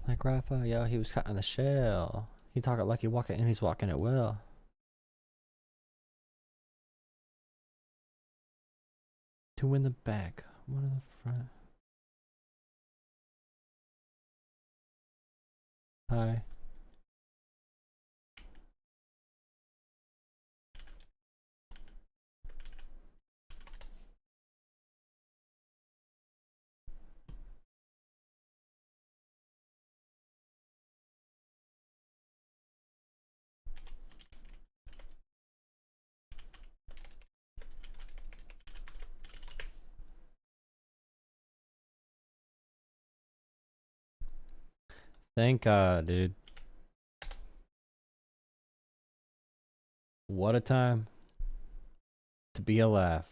Like Rafa, yo, he was cutting the shell. He talking like he walking and he's walking it well. Two in the back, one in the front. Hi. Thank God, dude. What a time to be alive.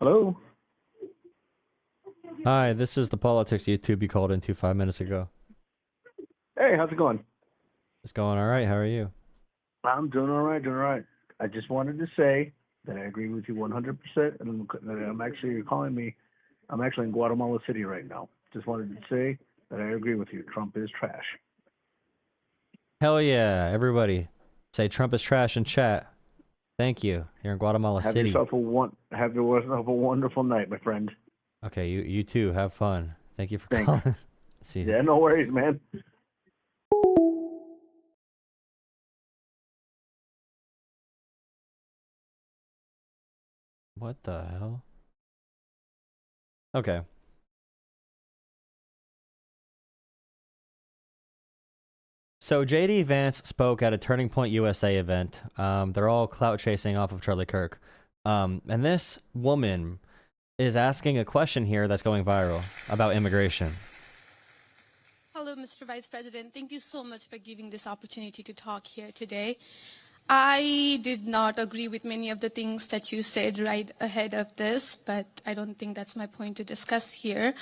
Hello? Hi, this is the politics YouTube you called into 5 minutes ago. Hey, how's it going? It's going all right. How are you? I'm doing all right, doing all right. I just wanted to say that I agree with you 100%, and I'm actually, you're calling me, I'm actually in Guatemala City right now. Just wanted to say that I agree with you. Trump is trash. Hell yeah, everybody. Say Trump is trash in chat. Thank you. Here in Guatemala City. Have yourself a wonderful night, my friend. Okay, you too. Have fun. Thank you for Thanks. calling. See you. Yeah, no worries, man. What the hell? Okay. So JD Vance spoke at a Turning Point USA event. They're all clout chasing off of Charlie Kirk. And this woman is asking a question here that's going viral about immigration. Hello, Mr. Vice President. Thank you so much for giving this opportunity to talk here today. I did not agree with many of the things that you said right ahead of this, but I don't think that's my point to discuss here.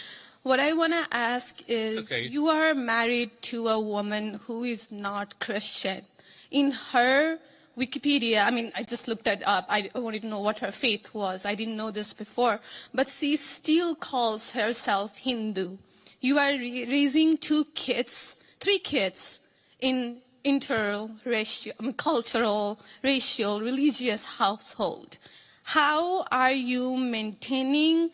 What I want to ask is, you are married to a woman who is not Christian. In her Wikipedia, I mean, I just looked that up. I wanted to know what her faith was. I didn't know this before. But she still calls herself Hindu. You are raising three kids in cultural, racial, religious household. How are you maintaining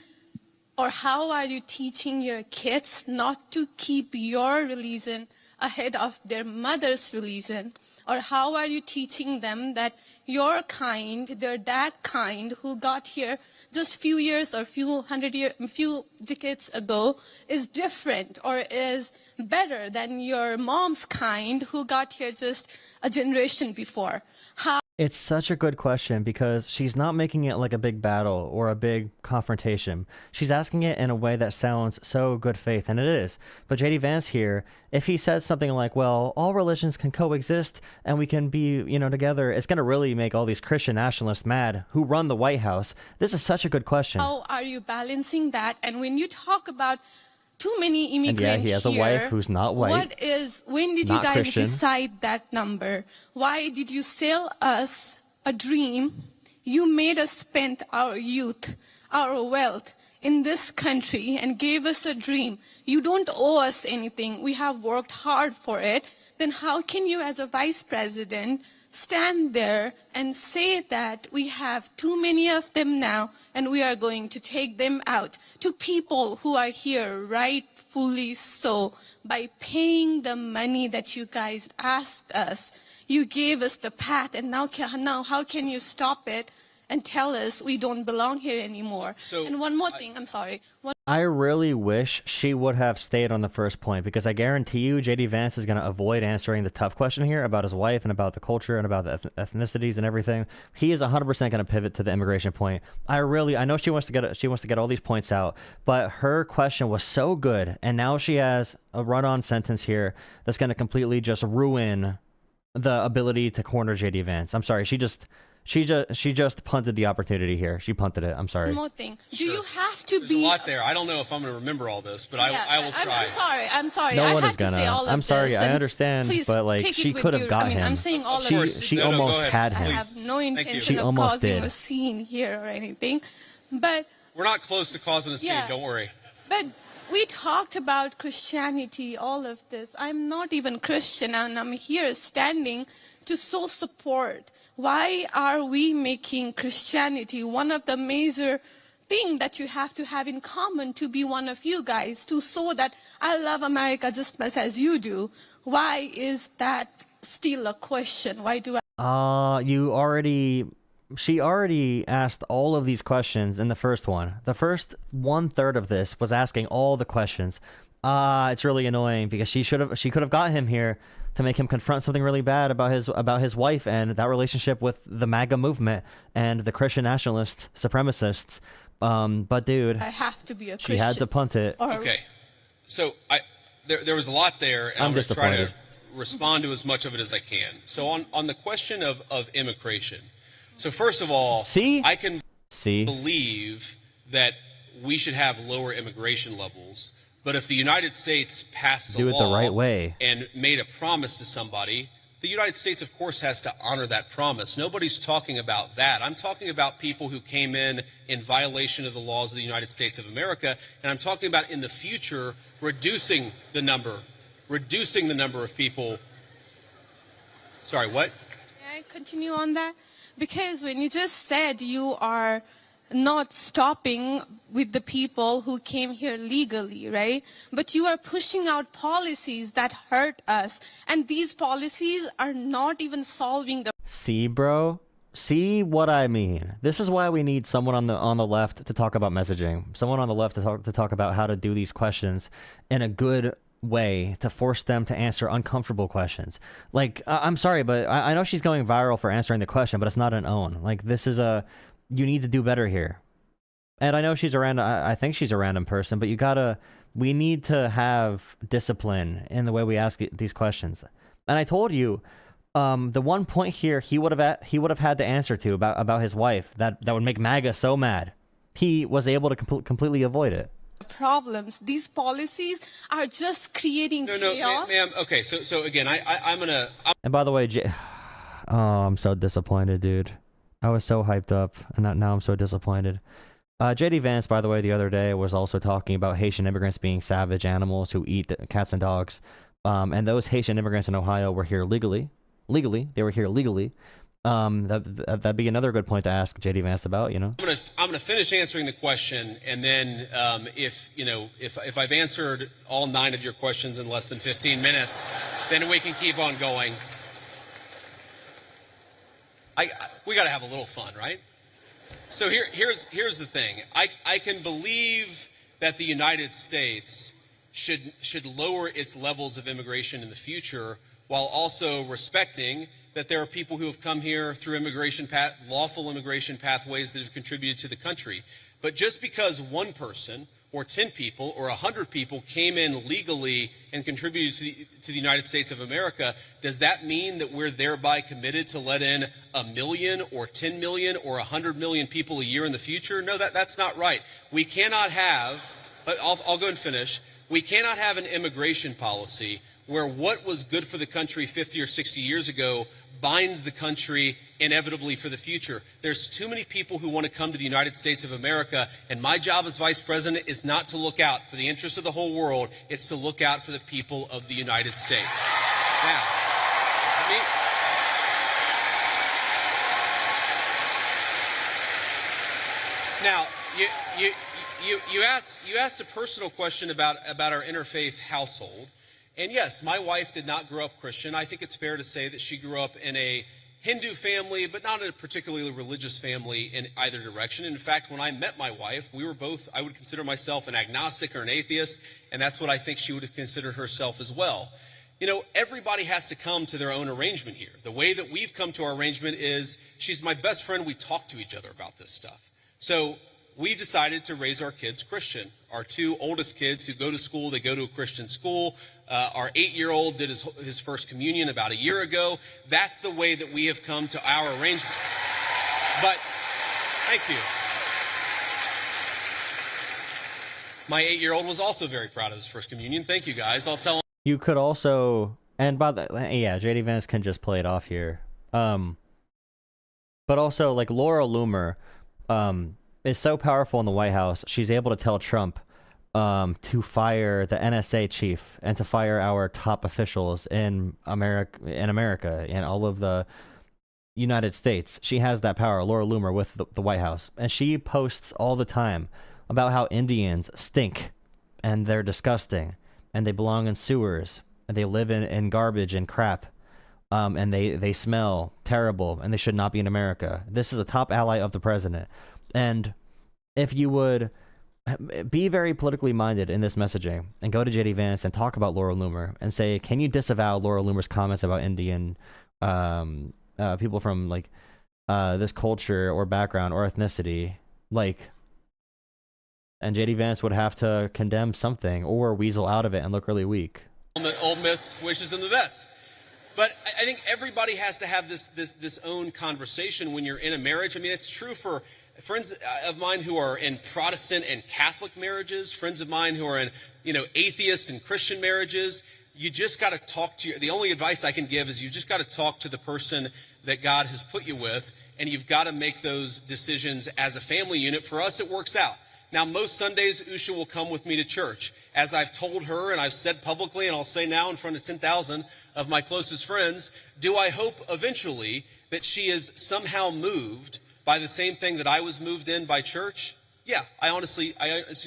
or how are you teaching your kids not to keep your religion ahead of their mother's religion? Or how are you teaching them that your kind, they're that kind who got here just few years or few decades ago is different or is better than your mom's kind who got here just a generation before? It's such a good question because she's not making it like a big battle or a big confrontation. She's asking it in a way that sounds so good faith, and it is. But JD Vance here, if he says something like, well, all religions can coexist and we can be, together, it's going to really make all these Christian nationalists mad who run the White House. This is such a good question. How are you balancing that? And when you talk about too many immigrants here. And yeah, he has a wife who's not white. When did you guys Christian. decide that number? Why did you sell us a dream? You made us spend our youth, our wealth in this country and gave us a dream. You don't owe us anything. We have worked hard for it. Then how can you as a vice president stand there and say that we have too many of them now and we are going to take them out, to people who are here rightfully so, by paying the money that you guys asked us. You gave us the path, and now how can you stop it and tell us we don't belong here anymore? And one more thing, I'm sorry. I really wish she would have stayed on the first point, because I guarantee you JD Vance is going to avoid answering the tough question here about his wife and about the culture and about the ethnicities and everything. He is 100% going to pivot to the immigration point. I know she wants to get all these points out, but her question was so good, and now she has a run-on sentence here that's going to completely just ruin the ability to corner JD Vance. I'm sorry, she just punted the opportunity here. She punted it. I'm sorry. One more thing. Do you have to There's be a lot there. I don't know if I'm going to remember all this, but Yeah, I will try. I'm sorry. No I one had is to gonna. say all of I'm sorry. this, I and understand, please but like take she it with could have you. got I mean, him. I'm saying all of She this. she No, go almost ahead. had I him. have no She intention of almost causing did. a scene here or anything, but We're not close to causing a scene. Yeah. Don't worry. But we talked about Christianity, all of this. I'm not even Christian, and I'm here standing to show support. Why are we making Christianity one of the major thing that you have to have in common to be one of you guys, to show that I love America just as much as you do? Why is that still a question? Why do I? She already asked all of these questions in the first one. The first 1/3 of this was asking all the questions. It's really annoying because she could have got him here to make him confront something really bad about his wife and that relationship with the MAGA movement and the Christian nationalists, supremacists. But dude, I have to be a Christian. she had to punt it. Or Okay. So there was a lot there, and I'm going to try to disappointed. respond to as much of it as I can. So on the question of immigration. So first of all, See? I can See? believe that we should have lower immigration levels, but if the United States passed a Do it law the right way. and made a promise to somebody, the United States, of course, has to honor that promise. Nobody's talking about that. I'm talking about people who came in violation of the laws of the United States of America, and I'm talking about in the future reducing the number of people. Sorry, what? May I continue on that? Because when you just said you are not stopping with the people who came here legally, right? But you are pushing out policies that hurt us. And these policies are not even solving the See, bro? See what I mean? This is why we need someone on the left to talk about messaging. Someone on the left to talk about how to do these questions in a good way, to force them to answer uncomfortable questions. Like, I'm sorry, but I know she's going viral for answering the question, but it's not an own. Like, this is you need to do better here. And I know she's a random, I think she's a random person, but we need to have discipline in the way we ask these questions. And I told you, the one point here he would have had to answer to about his wife that would make MAGA so mad. He was able to completely avoid it. problems. These policies are just creating chaos. Ma'am. Okay, so again, I'm gonna. And by the way, oh, I'm so disappointed, dude. I was so hyped up, and now I'm so disappointed. JD Vance, by the way, the other day was also talking about Haitian immigrants being savage animals who eat cats and dogs. And those Haitian immigrants in Ohio were here legally. They were here legally. That'd be another good point to ask JD Vance about, you know. I'm gonna finish answering the question, and then if I've answered all 9 of your questions in less than 15 minutes, then we can keep on going. We got to have a little fun, right? So here's the thing. I can believe that the United States should lower its levels of immigration in the future, while also respecting that there are people who have come here through lawful immigration pathways that have contributed to the country. But just because one person or 10 people or 100 people came in legally and contributed to the United States of America, does that mean that we're thereby committed to let in 1 million or 10 million or 100 million people a year in the future? No, that's not right. We cannot have, I'll go and finish, we cannot have an immigration policy where what was good for the country 50 or 60 years ago binds the country inevitably for the future. There's too many people who want to come to the United States of America, and my job as vice president is not to look out for the interests of the whole world, it's to look out for the people of the United States. Now, Now, you asked a personal question about our interfaith household, and yes, my wife did not grow up Christian. I think it's fair to say that she grew up in a Hindu family, but not in a particularly religious family in either direction. In fact, when I met my wife, we were both, I would consider myself an agnostic or an atheist, and that's what I think she would have considered herself as well. You know, everybody has to come to their own arrangement here. The way that we've come to our arrangement is she's my best friend. We talk to each other about this stuff. So we decided to raise our kids Christian. Our two oldest kids who go to school, they go to a Christian school. Our 8-year-old did his first communion about a year ago. That's the way that we have come to our arrangement. But, thank you. My 8-year-old was also very proud of his first communion. Thank you, guys. I'll tell him. You could also, and by the yeah, JD Vance can just play it off here. But also, like, Laura Loomer is so powerful in the White House, she's able to tell Trump to fire the NSA chief and to fire our top officials in America and all of the United States. She has that power, Laura Loomer, with the White House. And she posts all the time about how Indians stink and they're disgusting and they belong in sewers and they live in garbage and crap. And they smell terrible and they should not be in America. This is a top ally of the president. And if you would be very politically minded in this messaging and go to JD Vance and talk about Laura Loomer and say, can you disavow Laura Loomer's comments about Indian people from like this culture or background or ethnicity, like, and JD Vance would have to condemn something or weasel out of it and look really weak. Ole Miss wishes them the best. But I think everybody has to have this own conversation when you're in a marriage. I mean, it's true for friends of mine who are in Protestant and Catholic marriages, friends of mine who are in, atheist and Christian marriages. You just got to talk to the only advice I can give is you just got to talk to the person that God has put you with, and you've got to make those decisions as a family unit. For us, it works out. Now, most Sundays, Usha will come with me to church. As I've told her and I've said publicly, and I'll say now in front of 10,000 of my closest friends, do I hope eventually that she is somehow moved by the same thing that I was moved in by church? Yeah, I honestly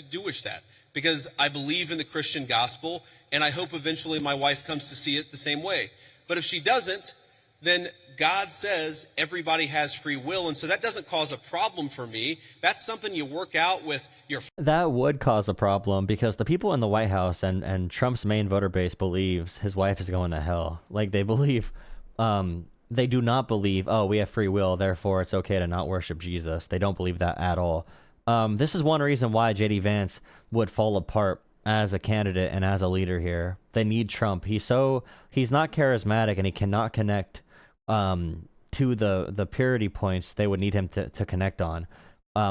do wish that, because I believe in the Christian gospel, and I hope eventually my wife comes to see it the same way. But if she doesn't, then God says everybody has free will, and so that doesn't cause a problem for me. That's something you work out with your... That would cause a problem, because the people in the White House and Trump's main voter base believes his wife is going to hell. Like, they believe... they do not believe, oh, we have free will, therefore it's okay to not worship Jesus. They don't believe that at all. This is one reason why JD Vance would fall apart as a candidate and as a leader here. They need Trump. He's not charismatic, and he cannot connect to the purity points they would need him to connect on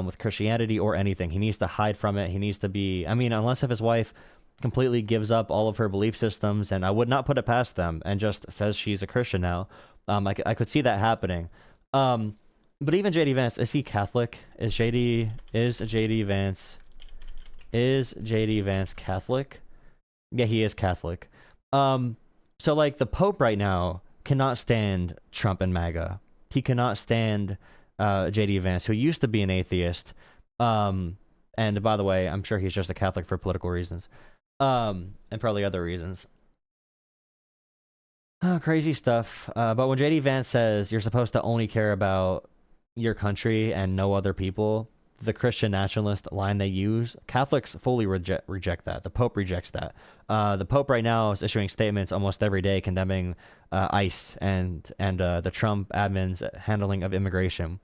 with Christianity or anything. He needs to hide from it. He needs to be, I mean, unless if his wife completely gives up all of her belief systems, and I would not put it past them, and just says she's a Christian now. I could see that happening. But even JD Vance, is he Catholic? Is JD Vance Catholic? Yeah, he is Catholic. So like the Pope right now cannot stand Trump and MAGA. He cannot stand JD Vance, who used to be an atheist. And by the way, I'm sure he's just a Catholic for political reasons. And probably other reasons. Crazy stuff. But when JD Vance says you're supposed to only care about your country and no other people, the Christian nationalist line they use, Catholics fully reject that. The Pope rejects that. The Pope right now is issuing statements almost every day condemning ICE and the Trump admin's handling of immigration.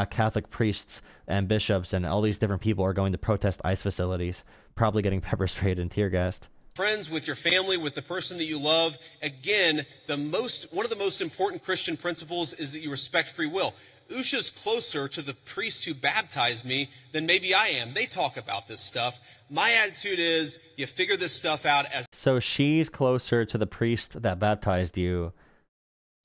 Catholic priests and bishops and all these different people are going to protest ICE facilities, probably getting pepper sprayed and tear gassed. Friends, with your family, with the person that you love. Again, one of the most important Christian principles is that you respect free will. Usha's closer to the priests who baptized me than maybe I am. They talk about this stuff. My attitude is you figure this stuff out as... So she's closer to the priest that baptized you.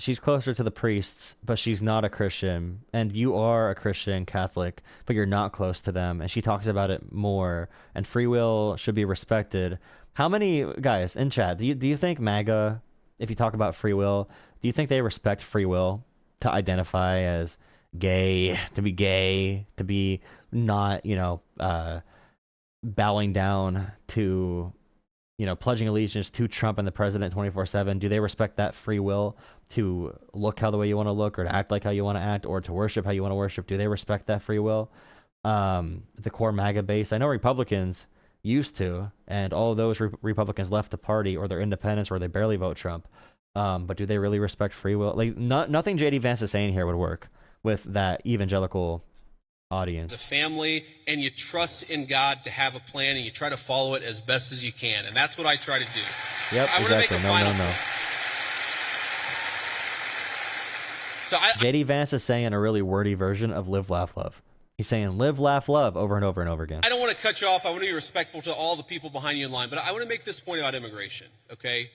She's closer to the priests, but she's not a Christian. And you are a Christian Catholic, but you're not close to them. And she talks about it more. And free will should be respected. How many guys in chat, do you think MAGA, if you talk about free will, do you think they respect free will to identify as gay, to be not, bowing down to, pledging allegiance to Trump and the president 24/7? Do they respect that free will to look how the way you want to look, or to act like how you want to act, or to worship how you want to worship? Do they respect that free will? The core MAGA base, I know Republicans used to, and all of those Republicans left the party, or they're independents, or they barely vote Trump. But do they really respect free will? Like, nothing JD Vance is saying here would work with that evangelical audience. As a family, and you trust in God to have a plan, and you try to follow it as best as you can, and that's what I try to do. Yep, exactly. No. So JD Vance is saying a really wordy version of live, laugh, love. He's saying live, laugh, love over and over and over again. I don't want to cut you off. I want to be respectful to all the people behind you in line, but I want to make this point about immigration, okay?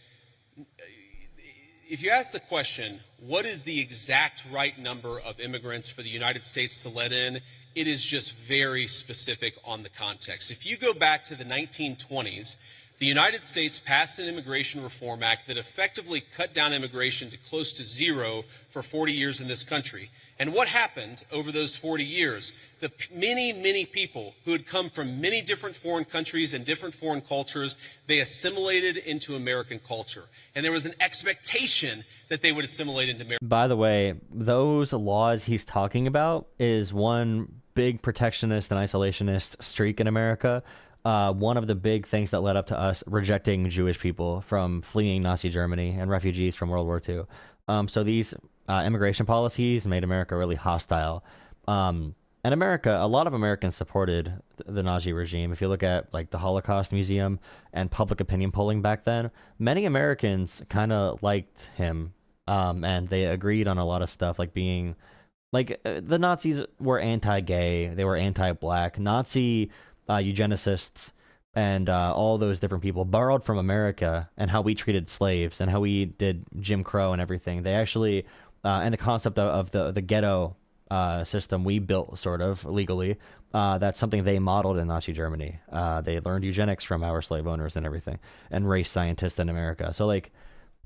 If you ask the question, what is the exact right number of immigrants for the United States to let in, it is just very specific on the context. If you go back to the 1920s, the United States passed an Immigration Reform Act that effectively cut down immigration to close to zero for 40 years in this country. And what happened over those 40 years? The many people who had come from many different foreign countries and different foreign cultures, they assimilated into American culture. And there was an expectation that they would assimilate into American. By the way, those laws he's talking about is one big protectionist and isolationist streak in America. One of the big things that led up to us rejecting Jewish people from fleeing Nazi Germany and refugees from World War II. So these immigration policies made America really hostile. And America, a lot of Americans supported the Nazi regime. If you look at like the Holocaust Museum and public opinion polling back then, many Americans kind of liked him. And they agreed on a lot of stuff, like being like the Nazis were anti-gay, they were anti-black. Nazi eugenicists and all those different people borrowed from America and how we treated slaves and how we did Jim Crow and everything. They actually, and the concept of the ghetto system we built sort of legally, that's something they modeled in Nazi Germany. They learned eugenics from our slave owners and everything, and race scientists in America. So like,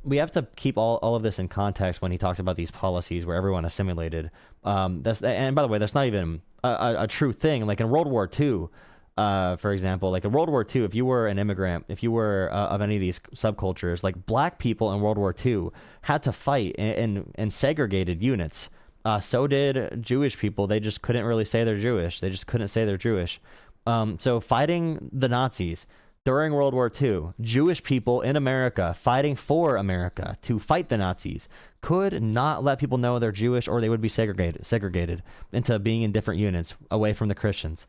we have to keep all of this in context when he talks about these policies where everyone assimilated. And by the way, that's not even a true thing. Like in World War II, for example, like in World War II, if you were an immigrant, if you were of any of these subcultures, like black people in World War II had to fight in segregated units. So did Jewish people. They just couldn't really say they're Jewish. They just couldn't say they're Jewish. So fighting the Nazis during World War II, Jewish people in America fighting for America to fight the Nazis could not let people know they're Jewish, or they would be segregated into being in different units away from the Christians.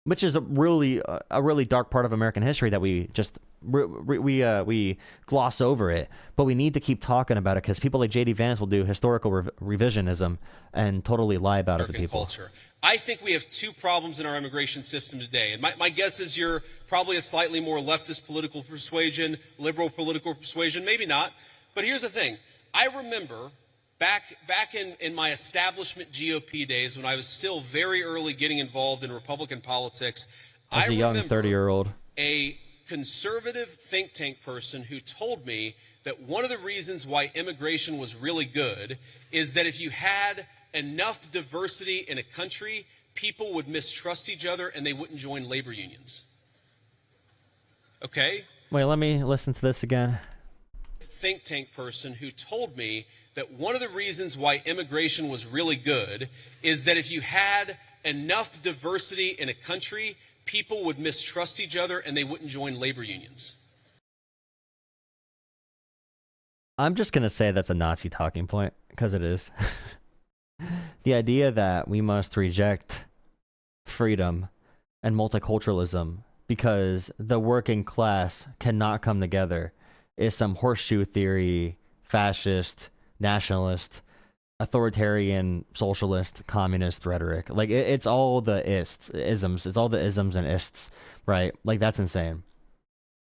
Which is a really dark part of American history that we just we gloss over it, but we need to keep talking about it because people like JD Vance will do historical revisionism and totally lie about it to people. Culture. I think we have two problems in our immigration system today, and my guess is you're probably a slightly more leftist political persuasion, liberal political persuasion, maybe not. But here's the thing: I remember back in my establishment GOP days, when I was still very early getting involved in Republican politics, as a young 30-year-old, a conservative think tank person who told me that one of the reasons why immigration was really good is that if you had enough diversity in a country, people would mistrust each other and they wouldn't join labor unions. Okay? Wait, let me listen to this again. Think tank person who told me that one of the reasons why immigration was really good is that if you had enough diversity in a country, people would mistrust each other and they wouldn't join labor unions. I'm just going to say that's a Nazi talking point, because it is. The idea that we must reject freedom and multiculturalism because the working class cannot come together is some horseshoe theory, fascist, nationalist, authoritarian, socialist, communist rhetoric. Like it's all the isms. It's all the isms and ists, right? Like that's insane.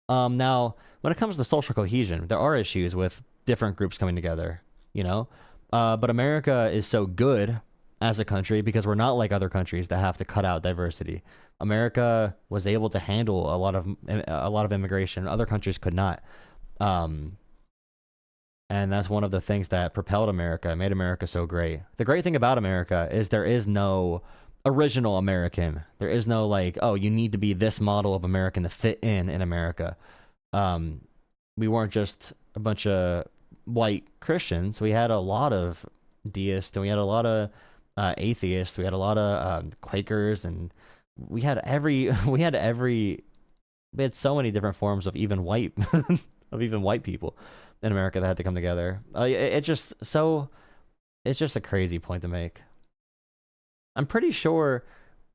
Now, when it comes to social cohesion, there are issues with different groups coming together, you know? But America is so good as a country because we're not like other countries that have to cut out diversity. America was able to handle a lot of immigration. Other countries could not. And that's one of the things that propelled America, made America so great. The great thing about America is there is no original American. There is no like, oh, you need to be this model of American to fit in America. We weren't just a bunch of white Christians. We had a lot of deists, and we had a lot of atheists. We had a lot of Quakers, and we had we had so many different forms of even white people in America that had to come together. It's just a crazy point to make. I'm pretty sure,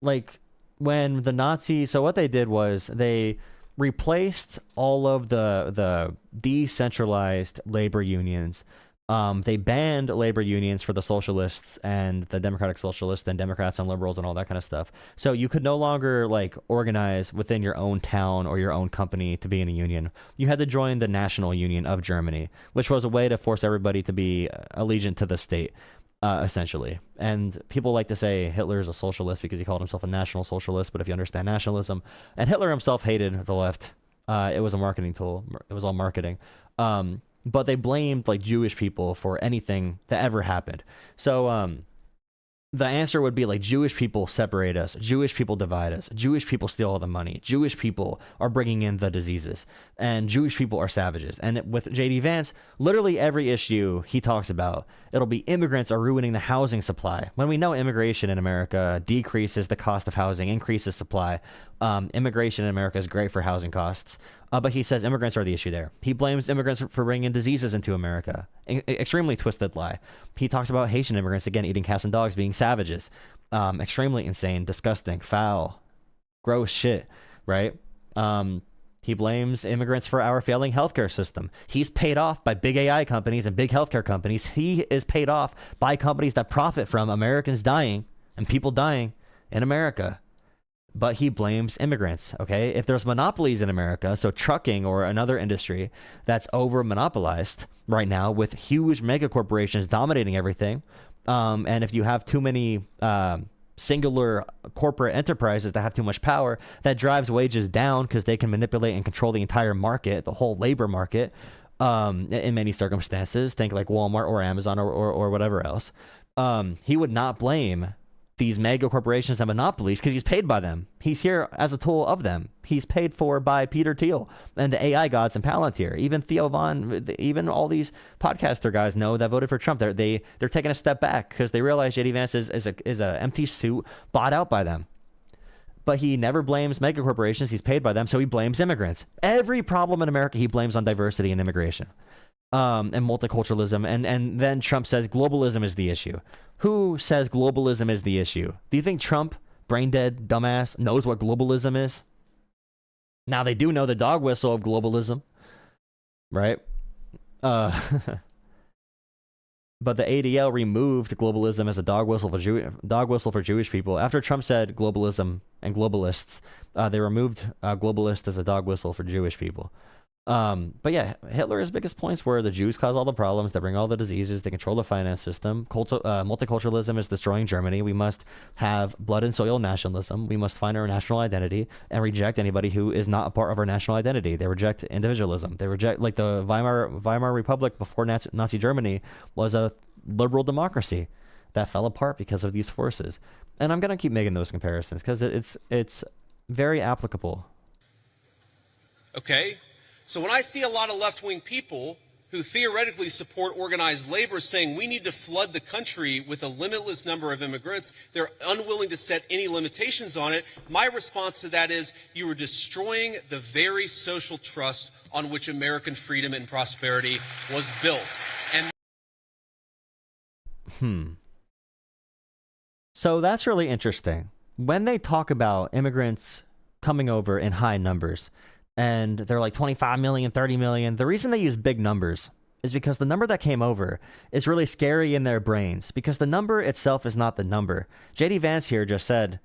like, when the Nazis, so what they did was they replaced all of the decentralized labor unions. They banned labor unions for the socialists and the democratic socialists and Democrats and liberals and all that kind of stuff. So you could no longer like organize within your own town or your own company to be in a union. You had to join the National Union of Germany, which was a way to force everybody to be allegiant to the state, essentially. And people like to say Hitler is a socialist because he called himself a national socialist. But if you understand nationalism, and Hitler himself hated the left, it was a marketing tool. It was all marketing. But they blamed like Jewish people for anything that ever happened. So the answer would be like Jewish people separate us, Jewish people divide us, Jewish people steal all the money, Jewish people are bringing in the diseases, and Jewish people are savages. And with J.D. Vance, literally every issue he talks about, it'll be immigrants are ruining the housing supply. When we know immigration in America decreases the cost of housing, increases supply. Immigration in America is great for housing costs. But he says immigrants are the issue there. He blames immigrants for bringing diseases into America. Extremely twisted lie. He talks about Haitian immigrants, again, eating cats and dogs, being savages. Extremely insane, disgusting, foul, gross shit, right? He blames immigrants for our failing healthcare system. He's paid off by big AI companies and big healthcare companies. He is paid off by companies that profit from Americans dying and people dying in America. But he blames immigrants, okay? If there's monopolies in America, so trucking or another industry that's over monopolized right now with huge mega corporations dominating everything, and if you have too many singular corporate enterprises that have too much power, that drives wages down because they can manipulate and control the entire market, the whole labor market, in many circumstances. Think like Walmart or Amazon or whatever else. He would not blame these mega corporations and monopolies because he's paid by them. He's here as a tool of them. He's paid for by Peter Thiel and the AI gods and Palantir. Even Theo Von, even all these podcaster guys know that voted for Trump. They're taking a step back because they realize JD Vance is a empty suit bought out by them. But he never blames mega corporations. He's paid by them, so he blames immigrants. Every problem in America he blames on diversity and immigration. And multiculturalism, and then Trump says globalism is the issue. Who says globalism is the issue? Do you think Trump, brain dead, dumbass, knows what globalism is? Now they do know the dog whistle of globalism, right? But the ADL removed globalism as a dog whistle for Jewish people. After Trump said globalism and globalists, they removed globalist as a dog whistle for Jewish people. But yeah, Hitler's biggest points were the Jews cause all the problems, they bring all the diseases, they control the finance system. Multiculturalism is destroying Germany. We must have blood and soil nationalism. We must find our national identity and reject anybody who is not a part of our national identity. They reject individualism. They reject, like, the Weimar Republic before Nazi Germany was a liberal democracy that fell apart because of these forces. And I'm gonna keep making those comparisons because it's very applicable. Okay. So when I see a lot of left-wing people who theoretically support organized labor saying we need to flood the country with a limitless number of immigrants, they're unwilling to set any limitations on it. My response to that is you are destroying the very social trust on which American freedom and prosperity was built. And So that's really interesting. When they talk about immigrants coming over in high numbers, and they're like 25 million, 30 million. The reason they use big numbers is because the number that came over is really scary in their brains because the number itself is not the number. JD Vance here just said,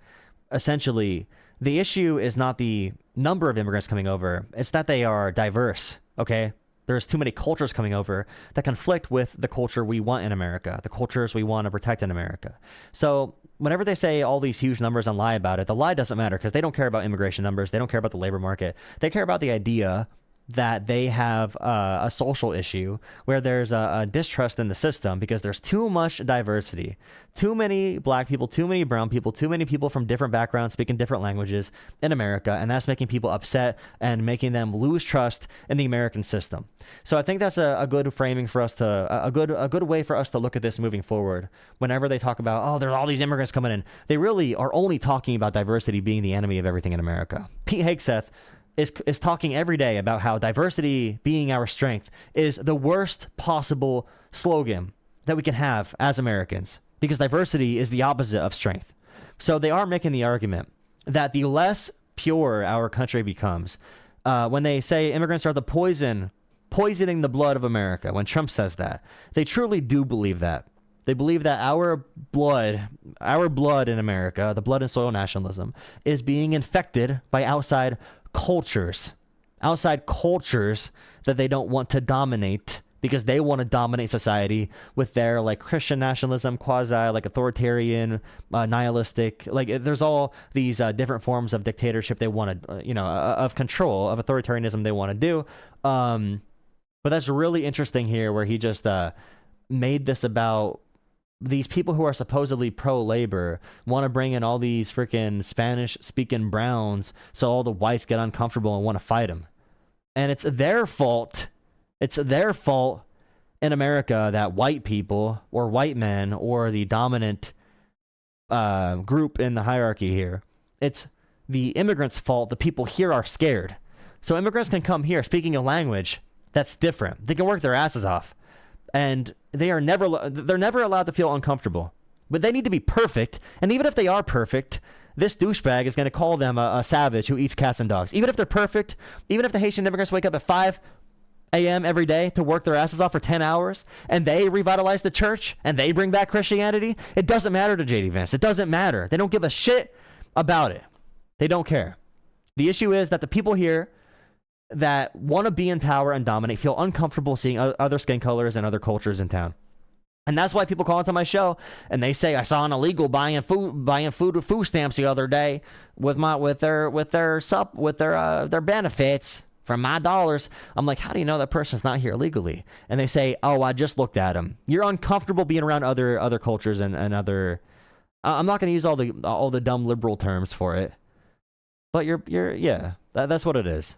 essentially, the issue is not the number of immigrants coming over. It's that they are diverse, okay? There's too many cultures coming over that conflict with the culture we want in America, the cultures we want to protect in America. So whenever they say all these huge numbers and lie about it, the lie doesn't matter because they don't care about immigration numbers. They don't care about the labor market. They care about the idea that they have a social issue where there's a distrust in the system because there's too much diversity, too many black people, too many brown people, too many people from different backgrounds speaking different languages in America, and that's making people upset and making them lose trust in the American system. So I think that's a good framing for us to a good way for us to look at this moving forward. Whenever they talk about, oh, there's all these immigrants coming in, they really are only talking about diversity being the enemy of everything in America. Pete Hegseth is talking every day about how diversity being our strength is the worst possible slogan that we can have as Americans, because diversity is the opposite of strength. So they are making the argument that the less pure our country becomes, when they say immigrants are the poisoning the blood of America, when Trump says that, they truly do believe that. They believe that our blood in America, the blood and soil nationalism, is being infected by outside cultures that they don't want to dominate, because they want to dominate society with their like Christian nationalism, quasi like authoritarian, nihilistic, like there's all these different forms of dictatorship they want to, of control, of authoritarianism they want to do. But that's really interesting here, where he just made this about these people who are supposedly pro-labor want to bring in all these freaking Spanish-speaking browns so all the whites get uncomfortable and want to fight them. And it's their fault. It's their fault in America that white people or white men or the dominant group in the hierarchy here, it's the immigrants' fault. The people here are scared. So immigrants can come here speaking a language that's different. They can work their asses off. And they're never allowed to feel uncomfortable. But they need to be perfect. And even if they are perfect, this douchebag is going to call them a savage who eats cats and dogs. Even if they're perfect, even if the Haitian immigrants wake up at 5 a.m. every day to work their asses off for 10 hours, and they revitalize the church, and they bring back Christianity, it doesn't matter to JD Vance. It doesn't matter. They don't give a shit about it. They don't care. The issue is that the people here that want to be in power and dominate feel uncomfortable seeing other skin colors and other cultures in town. And that's why people call into my show and they say, I saw an illegal buying food with food stamps the other day with their benefits from my dollars. I'm like, how do you know that person's not here legally? And they say, oh, I just looked at him. You're uncomfortable being around other cultures and other. I'm not going to use all the dumb liberal terms for it, but that's what it is.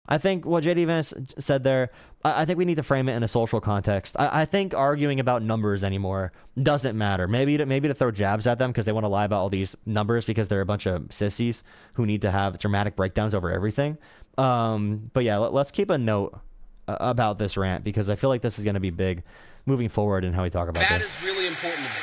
I think what JD Vance said there, I think we need to frame it in a social context. I think arguing about numbers anymore doesn't matter. Maybe to throw jabs at them because they want to lie about all these numbers because they're a bunch of sissies who need to have dramatic breakdowns over everything. But yeah, let's keep a note about this rant, because I feel like this is going to be big moving forward in how we talk about this. That is really important to me.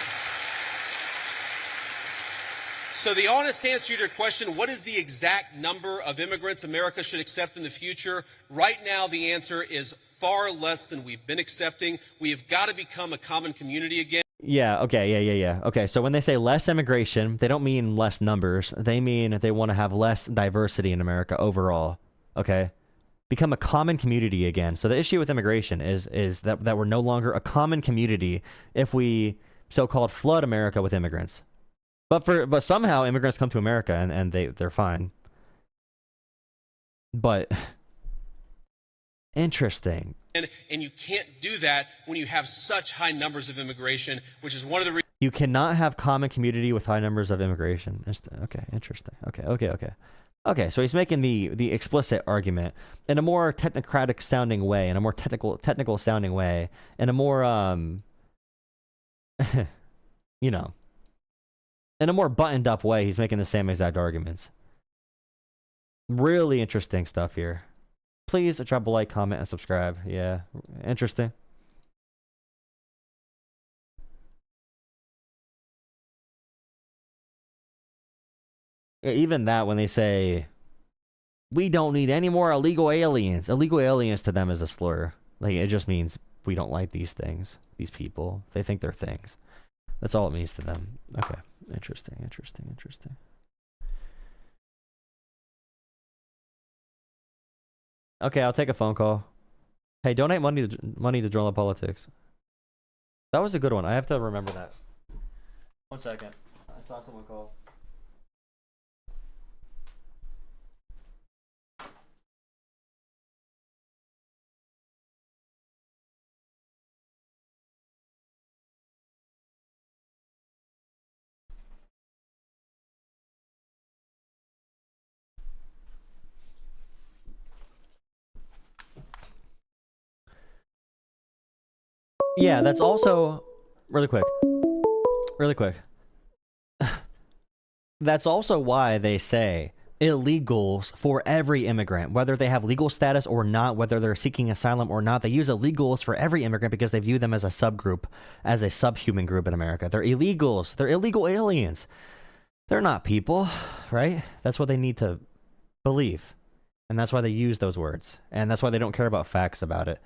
So the honest answer to your question, what is the exact number of immigrants America should accept in the future? Right now, the answer is far less than we've been accepting. We have got to become a common community again. Yeah, okay, yeah. Okay, so when they say less immigration, they don't mean less numbers. They mean they want to have less diversity in America overall, okay? Become a common community again. So the issue with immigration is that we're no longer a common community if we so-called flood America with immigrants. But somehow immigrants come to America and they're fine. But interesting. And you can't do that when you have such high numbers of immigration, which is one of the reasons. You cannot have common community with high numbers of immigration. Okay, interesting. Okay, so he's making the explicit argument in a more technocratic sounding way, in a more technical sounding way, in a more in a more buttoned up way. He's making the same exact arguments. Really interesting stuff here. Please drop a like, comment, and subscribe. Yeah, interesting. Yeah, even that, when they say, we don't need any more illegal aliens. Illegal aliens to them is a slur. Like, it just means we don't like these things. These people. They think they're things. That's all it means to them. Okay. Interesting. Okay, I'll take a phone call. Hey, donate money to Drone Politics. That was a good one. I have to remember that. 1 second. I saw someone call. Yeah, that's also really quick. Really quick. That's also why they say illegals for every immigrant, whether they have legal status or not, whether they're seeking asylum or not. They use illegals for every immigrant because they view them as a subgroup, as a subhuman group in America. They're illegals. They're illegal aliens. They're not people, right? That's what they need to believe. And that's why they use those words. And that's why they don't care about facts about it.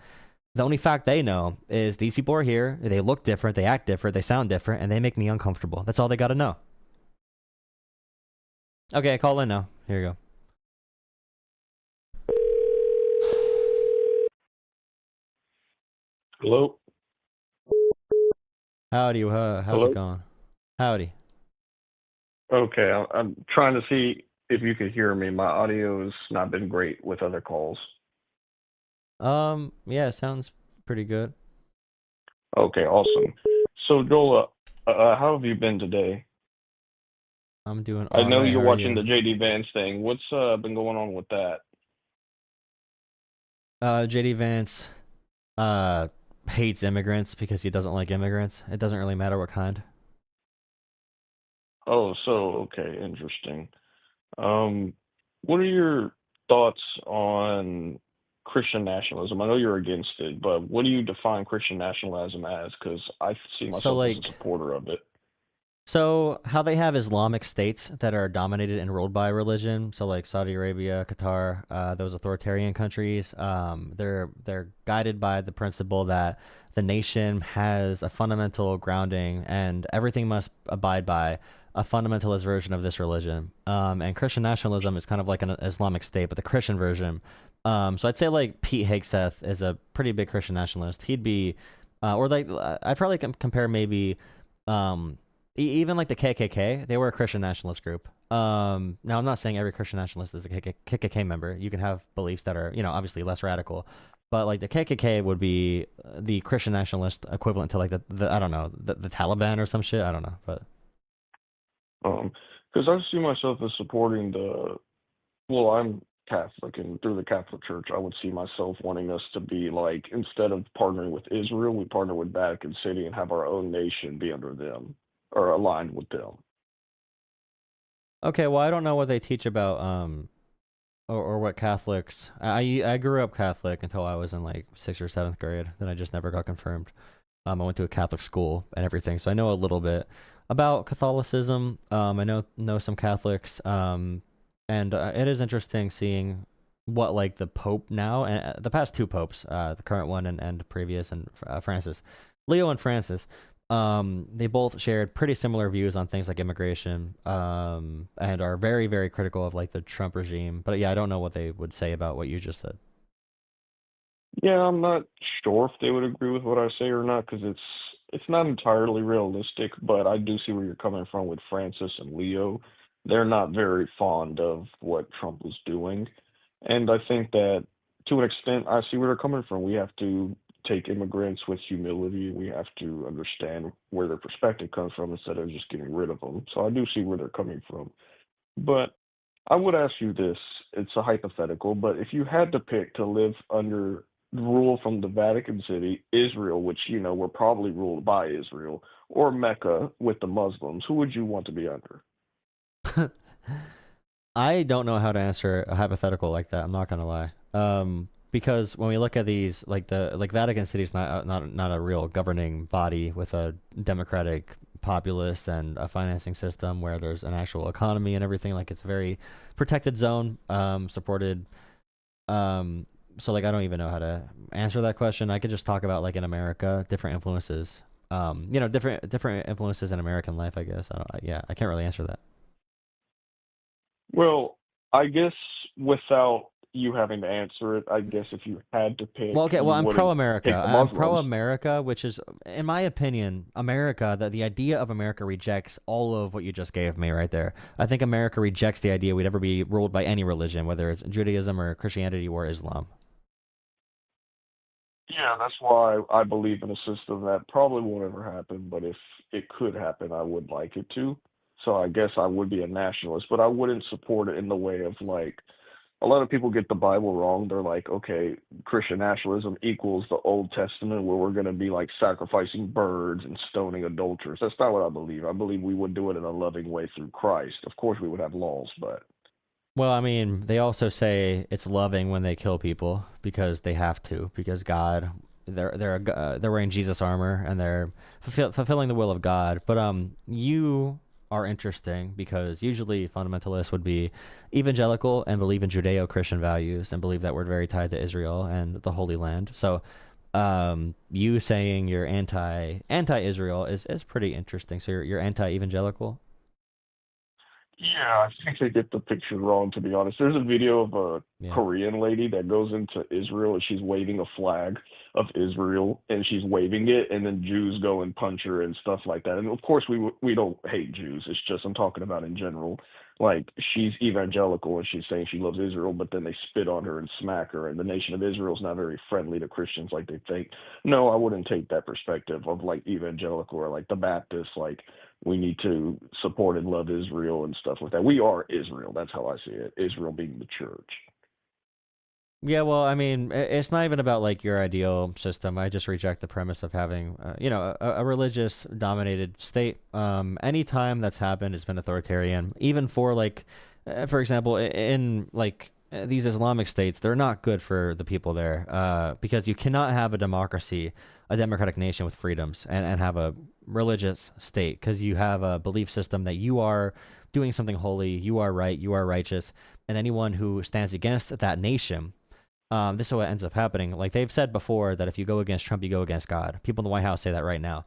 The only fact they know is these people are here, they look different, they act different, they sound different, and they make me uncomfortable. That's all they got to know. Okay, call in now. Here you go. Hello? Howdy, how's it Hello? going? Howdy. Okay, I'm trying to see if you could hear me. My audio's not been great with other calls. Yeah, sounds pretty good. Okay, awesome. So, Joel, how have you been today? I'm doing I know alright, you're how are watching you? the JD Vance thing. What's been going on with that? JD Vance, uh, hates immigrants because he doesn't like immigrants. It doesn't really matter what kind. Oh, so okay, interesting. Um, what are your thoughts on Christian nationalism? I know you're against it, but what do you define Christian nationalism as? Because I see So, myself as a like, supporter of it. So how they have Islamic states that are dominated and ruled by religion, so like Saudi Arabia, Qatar, those authoritarian countries, they're guided by the principle that the nation has a fundamental grounding and everything must abide by a fundamentalist version of this religion. And Christian nationalism is kind of like an Islamic state, but the Christian version. So I'd say like Pete Hegseth is a pretty big Christian nationalist. He'd be, or like I'd probably compare maybe. Um, Even like the KKK, they were a Christian nationalist group. Now I'm not saying every Christian nationalist is a KKK member. You can have beliefs that are, obviously less radical, but like the KKK would be the Christian nationalist equivalent to like the I don't know, the Taliban or some shit. I don't know, but Um, because I see myself as supporting well, I'm Catholic, and through the Catholic Church, I would see myself wanting us to be like, instead of partnering with Israel, we partner with Vatican City and have our own nation be under them or aligned with them. okay. Well, I don't know what they teach about or what Catholics. I grew up Catholic until I was in like 6th or 7th grade. Then I just never got confirmed. I went to a Catholic school and everything, so I know a little bit about Catholicism. I know some Catholics, and it is interesting seeing what like the Pope now and the past two popes, the current one and previous, and Francis, Leo and Francis. They both shared pretty similar views on things like immigration, and are very, very critical of like the Trump regime. But yeah, I don't know what they would say about what you just said. Yeah, I'm not sure if they would agree with what I say or not because it's not entirely realistic, but I do see where you're coming from with Francis and Leo. They're not very fond of what Trump was doing. And I think that to an extent, I see where they're coming from. We have to take immigrants with humility. We have to understand where their perspective comes from instead of just getting rid of them. So I do see where they're coming from. But I would ask you this, it's a hypothetical, but if you had to pick to live under rule from the Vatican City, Israel, which, we're probably ruled by Israel, or Mecca with the Muslims, who would you want to be under? I don't know how to answer a hypothetical like that. I'm not gonna lie. Because when we look at these, like the Vatican City is not a real governing body with a democratic populace and a financing system where there's an actual economy and everything. Like it's a very protected zone, supported. So like I don't even know how to answer that question. I could just talk about like in America, different influences. Different influences in American life. I guess. Yeah, I can't really answer that. Well, I guess without you having to answer it, I guess if you had to pick, Well, okay. Well, you I'm wouldn't pro-America. take the I'm Muslims. pro-America, which is, in my opinion, America. That the idea of America rejects all of what you just gave me right there. I think America rejects the idea we'd ever be ruled by any religion, whether it's Judaism or Christianity or Islam. Yeah, that's why I believe in a system that probably won't ever happen, but if it could happen, I would like it to. So I guess I would be a nationalist, but I wouldn't support it in the way of like a lot of people get the Bible wrong. They're like, okay, Christian nationalism equals the Old Testament where we're going to be like sacrificing birds and stoning adulterers. That's not what I believe. I believe we would do it in a loving way through Christ. Of course, we would have laws, but Well, I mean, they also say it's loving when they kill people because they have to, because God, they're wearing Jesus armor and they're fulfilling the will of God. But you are interesting because usually fundamentalists would be evangelical and believe in Judeo-Christian values and believe that we're very tied to Israel and the Holy Land. So, you saying you're anti-Israel is pretty interesting. So you're anti-evangelical. yeah, I think they get the picture wrong, to be honest. There's a video of a Yeah. Korean lady that goes into Israel and she's waving a flag of Israel and she's waving it, and then Jews go and punch her and stuff like that. And of course, we don't hate Jews. It's just I'm talking about in general. Like she's evangelical and she's saying she loves Israel, but then they spit on her and smack her, and the nation of Israel is not very friendly to Christians like they think. No, I wouldn't take that perspective of like evangelical or like the Baptists, like we need to support and love Israel and stuff like that. We are Israel. That's how I see it. Israel being the church. Yeah, well, I mean, it's not even about like your ideal system. I just reject the premise of having, a religious dominated state. Anytime that's happened, it's been authoritarian. Even for like, for example, in like these Islamic states, they're not good for the people there, because you cannot have a democracy, a democratic nation with freedoms, and have a religious state because you have a belief system that you are doing something holy, you are right, you are righteous, and anyone who stands against that nation, this is what ends up happening. Like they've said before that if you go against Trump, you go against God. People in the White House say that right now.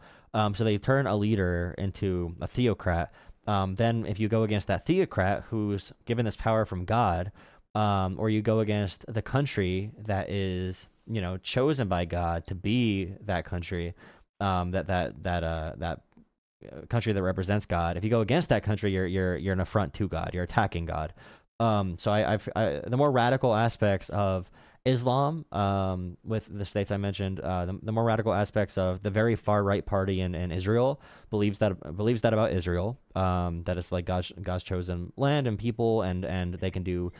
So they turn a leader into a theocrat. Then if you go against that theocrat who's given this power from God, or you go against the country that is, chosen by God to be that country, that country that represents God. If you go against that country, you're an affront to God. You're attacking God. So the more radical aspects of Islam, with the states I mentioned, the more radical aspects of the very far right party in Israel believes that about Israel, that it's like God's chosen land and people, and they can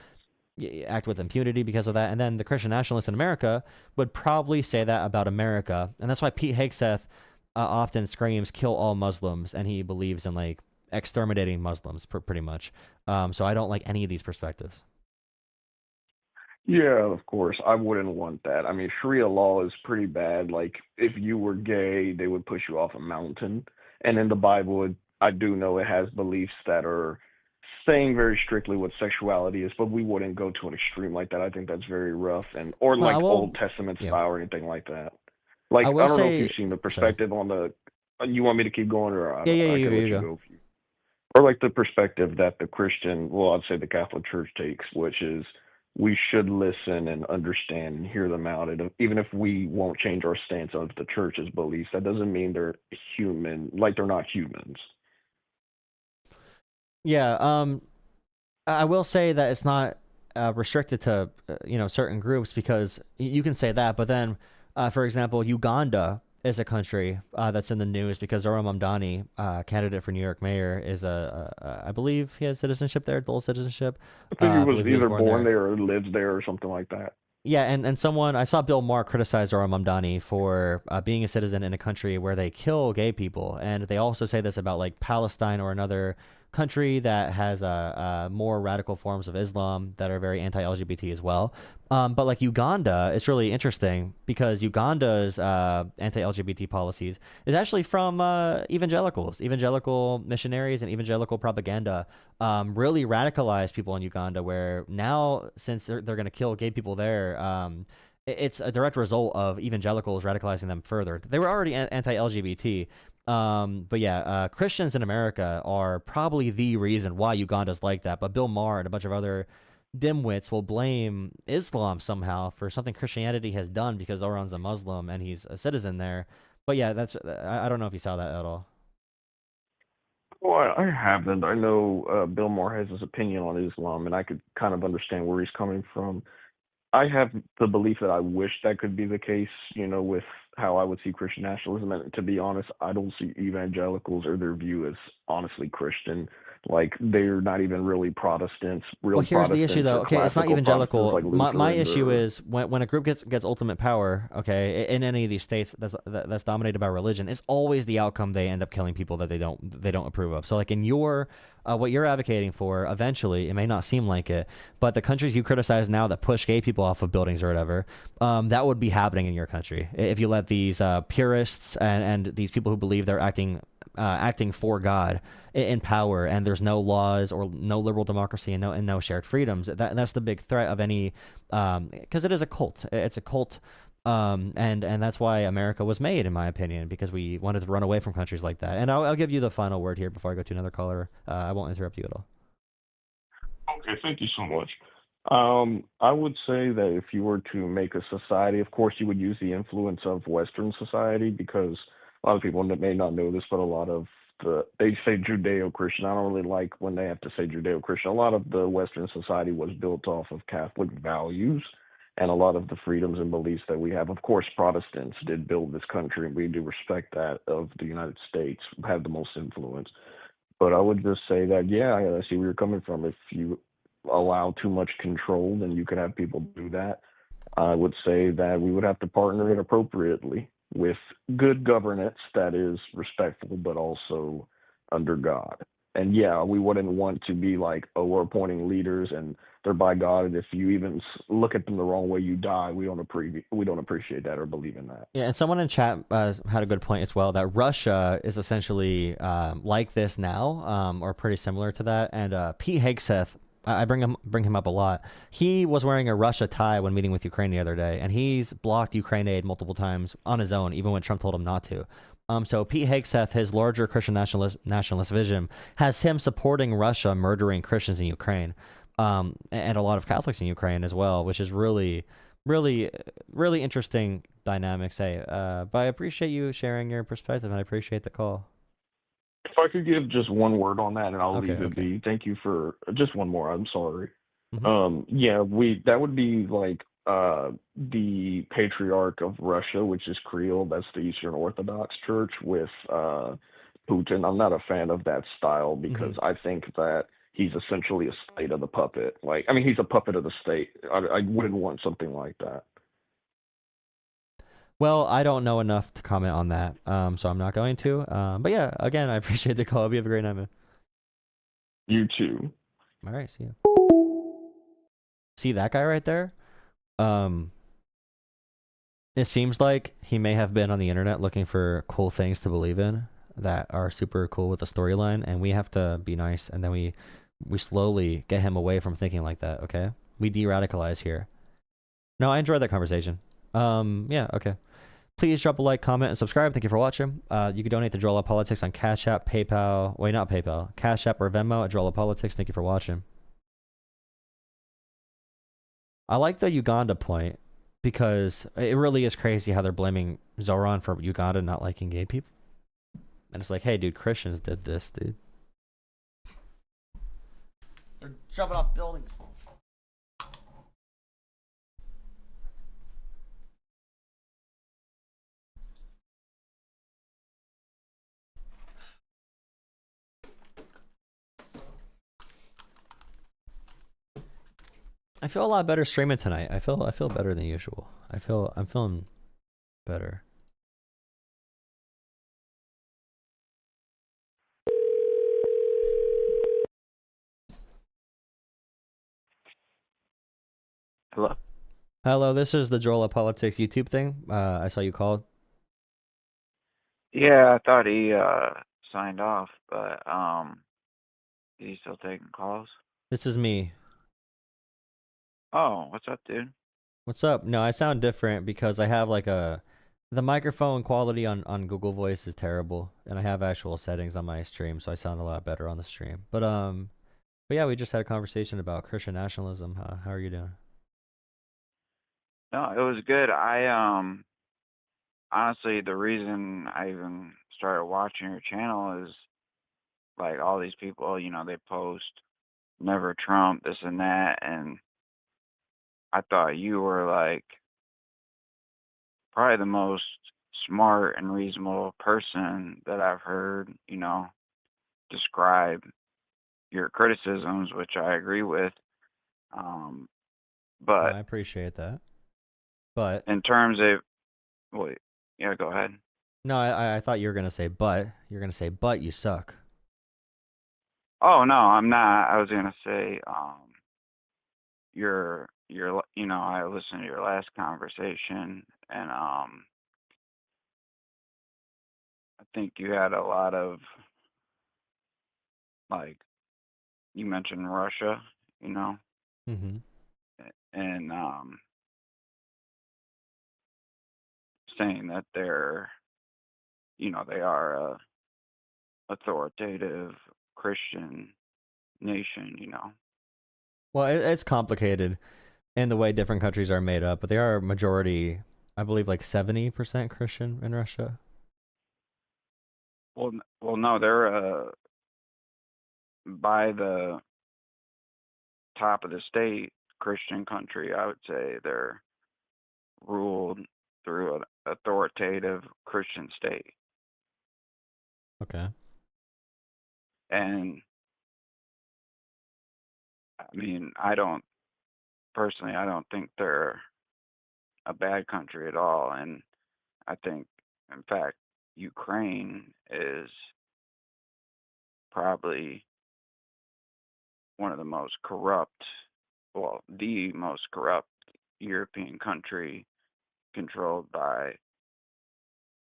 act with impunity because of that. And then the Christian nationalists in America would probably say that about America, and that's why Pete Hegseth often screams "kill all Muslims," and he believes in like exterminating Muslims, pretty much. So I don't like any of these perspectives. Yeah, of course. I wouldn't want that. I mean, Sharia law is pretty bad. Like, if you were gay, they would push you off a mountain. And in the Bible, I do know it has beliefs that are saying very strictly what sexuality is, but we wouldn't go to an extreme like that. I think that's very rough, and or Well, like I Old will, Testament yeah, style or anything like that. Like, I I will don't know if you've say, seen the sorry, perspective on the. You want me to keep going, or yeah, yeah, I you can go, let you you go. go if you or like the perspective that the Christian, well, I'd say the Catholic Church takes, which is we should listen and understand and hear them out. And even if we won't change our stance of the church's beliefs, that doesn't mean they're human, like they're not humans. Yeah, I will say that it's not restricted to certain groups because you can say that, but then, for example, Uganda is a country that's in the news because Zoran Mamdani, candidate for New York mayor, I believe he has citizenship there, dual citizenship. I think he I was believe he was either born born there. there or lives there or something like that. Yeah, and someone I saw Bill Maher criticize Zohran Mamdani for being a citizen in a country where they kill gay people, and they also say this about like Palestine or another country that has more radical forms of Islam that are very anti-LGBT as well. But like Uganda, it's really interesting because Uganda's anti-LGBT policies is actually from evangelicals, evangelical missionaries, and evangelical propaganda really radicalized people in Uganda. Where now, since they're going to kill gay people there, it's a direct result of evangelicals radicalizing them further. They were already anti-LGBT. But yeah, Christians in America are probably the reason why Uganda's like that. But Bill Maher and a bunch of other dimwits will blame Islam somehow for something Christianity has done because Oran's a Muslim and he's a citizen there. But yeah, I don't know if you saw that at all. Well, I haven't. I know Bill Maher has his opinion on Islam, and I could kind of understand where he's coming from. I have the belief that I wish that could be the case, with how I would see Christian nationalism. And to be honest, I don't see evangelicals or their view as honestly Christian. Like they're not even really Protestants. Well, Real here's the issue, Protestants though. are Okay, it's not classical Protestants evangelical. like My Lutherans issue or is when a group gets ultimate power, okay, in any of these states that's dominated by religion, it's always the outcome they end up killing people that they don't approve of. So like in your what you're advocating for, eventually it may not seem like it, but the countries you criticize now that push gay people off of buildings or whatever, that would be happening in your country if you let these purists and these people who believe they're acting for God in power, and there's no laws or no liberal democracy and no shared freedoms. That's the big threat of any, because it is a cult. It's a cult, and that's why America was made, in my opinion, because we wanted to run away from countries like that. And I'll give you the final word here before I go to another caller. I won't interrupt you at all. Okay, thank you so much. I would say that if you were to make a society, of course, you would use the influence of Western society because a lot of people may not know this, but a lot of they say Judeo-Christian. I don't really like when they have to say Judeo-Christian. A lot of the Western society was built off of Catholic values and a lot of the freedoms and beliefs that we have. Of course, Protestants did build this country, and we do respect that of the United States, have the most influence. But I would just say that, yeah, I see where you're coming from. If you allow too much control, then you could have people do that. I would say that we would have to partner it appropriately with good governance that is respectful, but also under God. And yeah, we wouldn't want to be like, oh, we're appointing leaders and they're by God, and if you even look at them the wrong way, you die. We don't appreciate that or believe in that. Yeah, and someone in chat had a good point as well that Russia is essentially like this now, or pretty similar to that. And Pete Hegseth, I bring him up a lot. He was wearing a Russia tie when meeting with Ukraine the other day, and he's blocked Ukraine aid multiple times on his own, even when Trump told him not to. So Pete Hegseth, his larger Christian nationalist vision, has him supporting Russia murdering Christians in Ukraine, and a lot of Catholics in Ukraine as well, which is really interesting dynamics. Hey, but I appreciate you sharing your perspective, and I appreciate the call. If I could give just one word on that, and I'll Okay, leave it okay. be. Thank you for just one more. I'm sorry. Hmm. Yeah, we that would be like the Patriarch of Russia, which is Kirill. That's the Eastern Orthodox Church with Putin. I'm not a fan of that style Hmm. because I think that he's essentially a state of the puppet. Like, I mean, he's a puppet of the state. I wouldn't want something like that. Well, I don't know enough to comment on that, so I'm not going to. But yeah, again, I appreciate the call. Hope you have a great night, man. You too. All right, see you. See that guy right there? Um, it seems like he may have been on the internet looking for cool things to believe in that are super cool with the storyline, and we have to be nice, and then we slowly get him away from thinking like that. Okay, we de-radicalize here. No, I enjoyed that conversation. Yeah, okay. Please drop a like, comment, and subscribe. Thank you for watching. You can donate to Droll Politics on Cash App, PayPal. Wait, not PayPal. Cash App or Venmo at Droll Politics. Thank you for watching. I like the Uganda point because it really is crazy how they're blaming Zoran for Uganda not liking gay people. And it's like, hey, dude, Christians did this, dude. They're jumping off buildings. I feel a lot better streaming tonight. I feel better than usual. I'm feeling better. Hello? Hello, this is the Droll Politics YouTube thing. I saw you called. Yeah, I thought he signed off, but is he still taking calls? This is me. Oh, what's up, dude? What's up? No, I sound different because I have like the microphone quality on Google Voice is terrible, and I have actual settings on my stream, so I sound a lot better on the stream. But yeah, we just had a conversation about Christian nationalism. How are you doing? No, it was good. Honestly, the reason I even started watching your channel is like all these people, they post never Trump, this and that, and I thought you were like probably the most smart and reasonable person that I've heard, describe your criticisms, which I agree with. Um, I but appreciate that. But in terms of, wait, yeah, go ahead. no, I thought you were gonna say but. You're gonna say but you suck. Oh no, I'm not. I was gonna say, I listened to your last conversation, and I think you had a lot of, like, you mentioned Russia, you know, Mm-hmm. and saying that they are a authoritative Christian nation. Well, it's complicated in the way different countries are made up, but they are majority, I believe, like 70% Christian in Russia. Well, no, they're by the top of the state Christian country. I would say they're ruled through an authoritative Christian state. Okay. And I mean, I don't think they're a bad country at all. And I think, in fact, Ukraine is probably one of the most corrupt, well, the most corrupt European country controlled by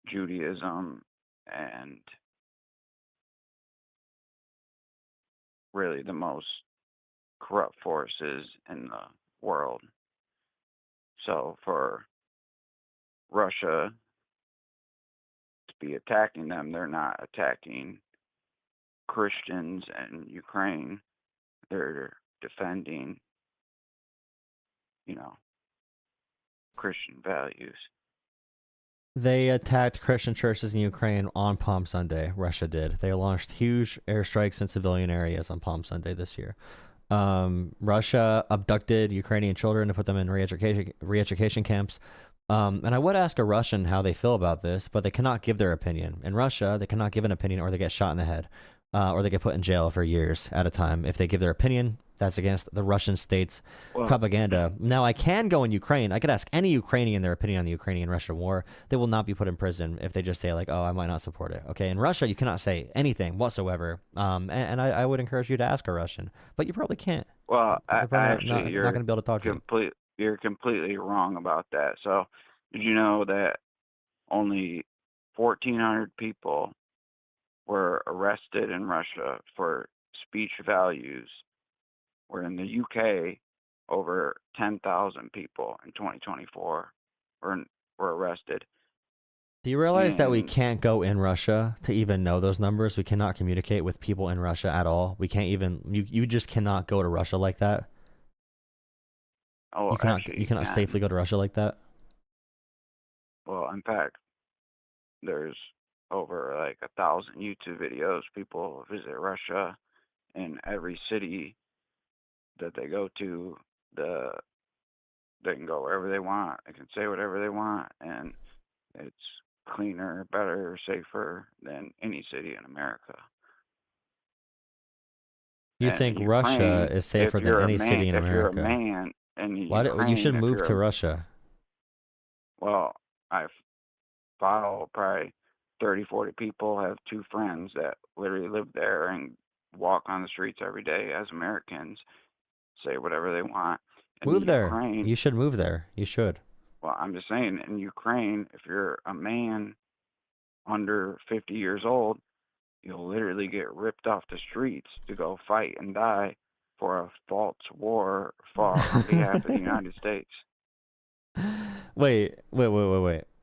Judaism and really the most corrupt forces in the world. So for Russia to be attacking them, they're not attacking Christians and Ukraine. They're defending, you know, Christian values. They attacked Christian churches in Ukraine on Palm Sunday. Russia did. They launched huge airstrikes in civilian areas on Palm Sunday this year. Russia abducted Ukrainian children to put them in re-education camps. And I would ask a Russian how they feel about this, but they cannot give their opinion. In Russia, they cannot give an opinion or they get shot in the head, or they get put in jail for years at a time. If they give their opinion, that's against the Russian state's propaganda. Now, I can go in Ukraine. I could ask any Ukrainian their opinion on the Ukrainian-Russian war. They will not be put in prison if they just say, like, oh, I might not support it. Okay, in Russia, you cannot say anything whatsoever. And I would encourage you to ask a Russian, but you probably can't. Well, They're probably actually, not going to be able to talk to you. you're completely wrong about that. So, did you know that only 1,400 people were arrested in Russia for speech values, where in the UK, over 10,000 people in 2024 were arrested? Do you realize that we And can't go in Russia to even know those numbers? We cannot communicate with people in Russia at all. We can't even you just cannot go to Russia like that. oh, actually, You cannot safely go to Russia like that. Well, in fact, there's over like 1,000 YouTube videos. People visit Russia, in every city that they go to, they can go wherever they want. They can say whatever they want, and it's cleaner, better, safer than any city in America. You And think Russia Ukraine, is safer than any city in if you're a America? man in You should Ukraine, move to Russia. well, I follow probably 30, 40 people, have two friends that literally live there and walk on the streets every day as Americans, say whatever they want. In Move there. Ukraine, You should move there. You should. well, I'm just saying, in Ukraine, if you're a man under 50 years old, you'll literally get ripped off the streets to go fight and die for a false war fought on behalf of the United States. Wait.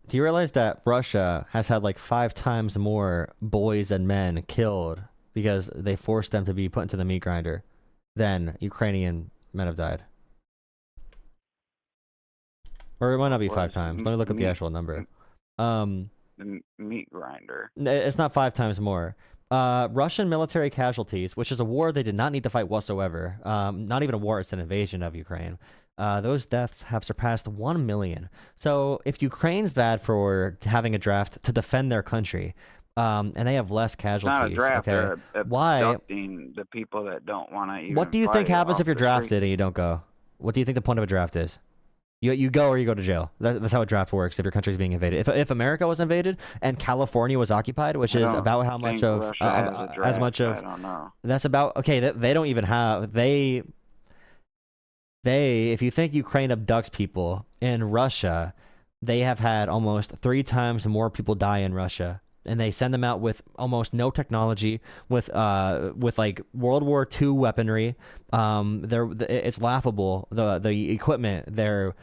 Do you realize that Russia has had like 5 times more boys and men killed because they forced them to be put into the meat grinder than Ukrainian men have died? Or it might not be 5 times. Let me look up the actual number. The meat grinder. It's not 5 times more. Russian military casualties, which is a war they did not need to fight whatsoever. Not even a war, it's an invasion of Ukraine. Those deaths have surpassed 1 million. So if Ukraine's bad for having a draft to defend their country, and they have less It's not a casualties, draft. okay, They're why? abducting the people that don't want to What even do you think fight happens off if you're the street. drafted and you don't go? What do you think the point of a draft is? You go or you go to jail. That's how a draft works if your country's being invaded. If America was invaded and California was occupied, which I is don't about how much think of Russia has a as draft. much I of don't know. that's about okay. They don't even have they if you think Ukraine abducts people in Russia, they have had almost 3 times more people die in Russia, and they send them out with almost no technology, with like World War II weaponry. It's laughable the equipment their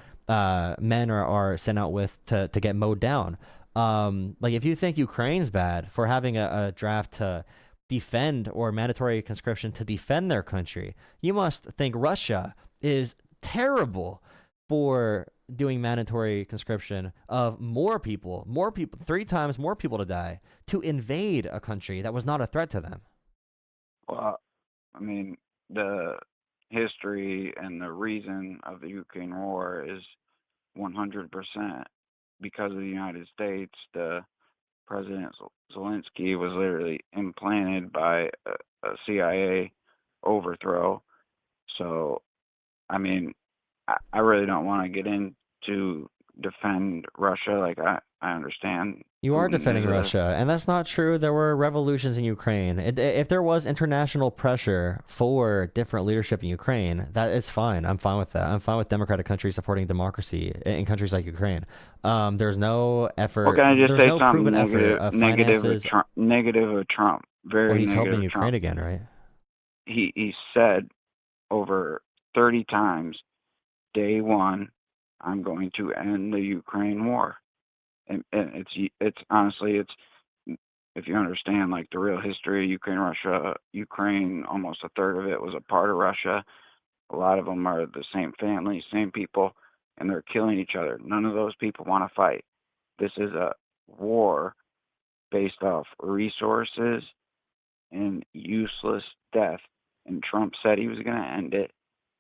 men are sent out with to get mowed down. Like if you think Ukraine's bad for having a draft to defend or mandatory conscription to defend their country, you must think Russia is terrible for doing mandatory conscription of more people, 3 times more people to die to invade a country that was not a threat to them. Well, I mean, the history and the reason of the Ukraine war is 100% because of the United States. The President Zelensky was literally implanted by a CIA overthrow. So, I mean, I really don't want to get into defend Russia. Like I understand You are Putin defending is a Russia, and that's not true. There were revolutions in Ukraine. If there was international pressure for different leadership in Ukraine, that is fine. I'm fine with that. I'm fine with democratic countries supporting democracy in countries like Ukraine. There's no Well, effort. can I just There's say no something proven effort negative? of Negative of finances. Trump. Negative of Trump. Well, Very he's helping negative of Ukraine Trump. again, right? He said over 30 times, day one, I'm going to end the Ukraine war, and it's honestly if you understand like the real history of Ukraine, Russia, Ukraine, almost a third of it was a part of Russia. A lot of them are the same family, same people, and they're killing each other. None of those people want to fight. This is a war based off resources and useless death. And Trump said he was going to end it,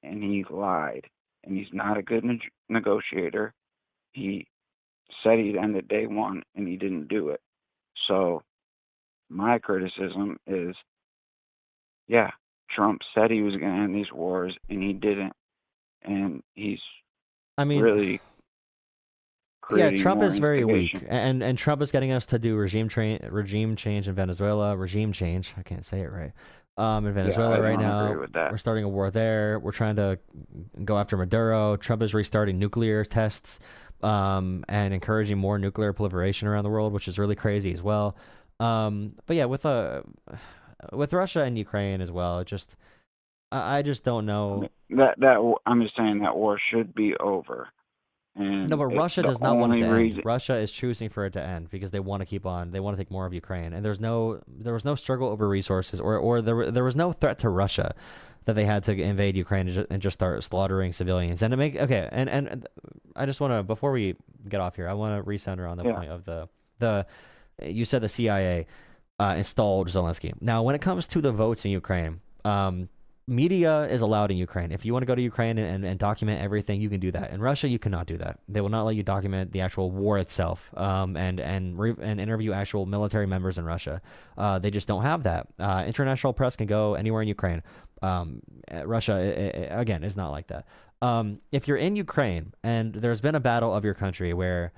and he lied. And he's not a good negotiator. He said he'd end it day one, and he didn't do it. So my criticism is, yeah, Trump said he was going to end these wars, and he didn't. And he's I mean, really yeah, creating Trump more is very weak, instigation. and Trump is getting us to do regime change in Venezuela. Regime change. I can't say it right. In Yeah, I Venezuela right don't agree now, with that. we're starting a war there. We're trying to go after Maduro. Trump is restarting nuclear tests, and encouraging more nuclear proliferation around the world, which is really crazy as well. But yeah, with Russia and Ukraine as well, I just don't know. I'm just saying that war should be over. No, And but Russia the does not want it only to end. reason, Russia is choosing for it to end because they want to keep on. They want to take more of Ukraine, and there was no struggle over resources, or there was no threat to Russia that they had to invade Ukraine and just start slaughtering civilians. And to make okay, and I just want to before we get off here, I want to recenter on the yeah, point of the you said the CIA installed Zelensky. Now, when it comes to the votes in Ukraine, media is allowed in Ukraine. If you want to go to Ukraine and document everything, you can do that. In Russia, you cannot do that. They will not let you document the actual war itself, and interview actual military members in Russia. They just don't have that. International press can go anywhere in Ukraine. Russia, again, is not like that. If you're in Ukraine and there's been a battle of your country where,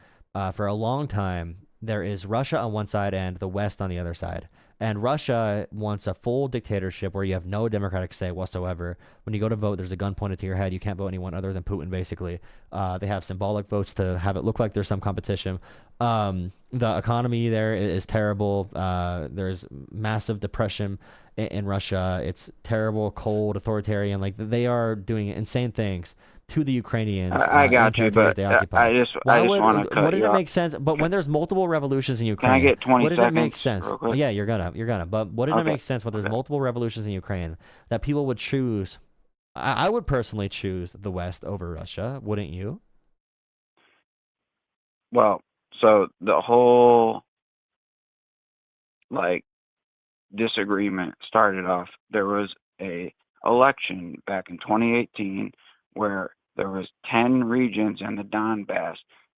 for a long time, there is Russia on one side and the West on the other side. And Russia wants a full dictatorship where you have no democratic say whatsoever. When you go to vote, there's a gun pointed to your head. You can't vote anyone other than Putin, basically. They have symbolic votes to have it look like there's some competition. The economy there is terrible. There's massive depression in Russia. It's terrible, cold, authoritarian. Like, they are doing insane things to the Ukrainians I in got you, territories but they occupy. I just Why want to cut wouldn't you it off. make sense? But when there's multiple revolutions in Can I Ukraine, get 20 wouldn't it make seconds sense? real quick? Yeah, you're gonna. But wouldn't it Okay, make sense when there's okay. multiple revolutions in Ukraine that people would choose? I would personally choose the West over Russia. Wouldn't you? Well, so the whole like disagreement started off. There was a election back in 2018 where there was 10 regions in the Donbass,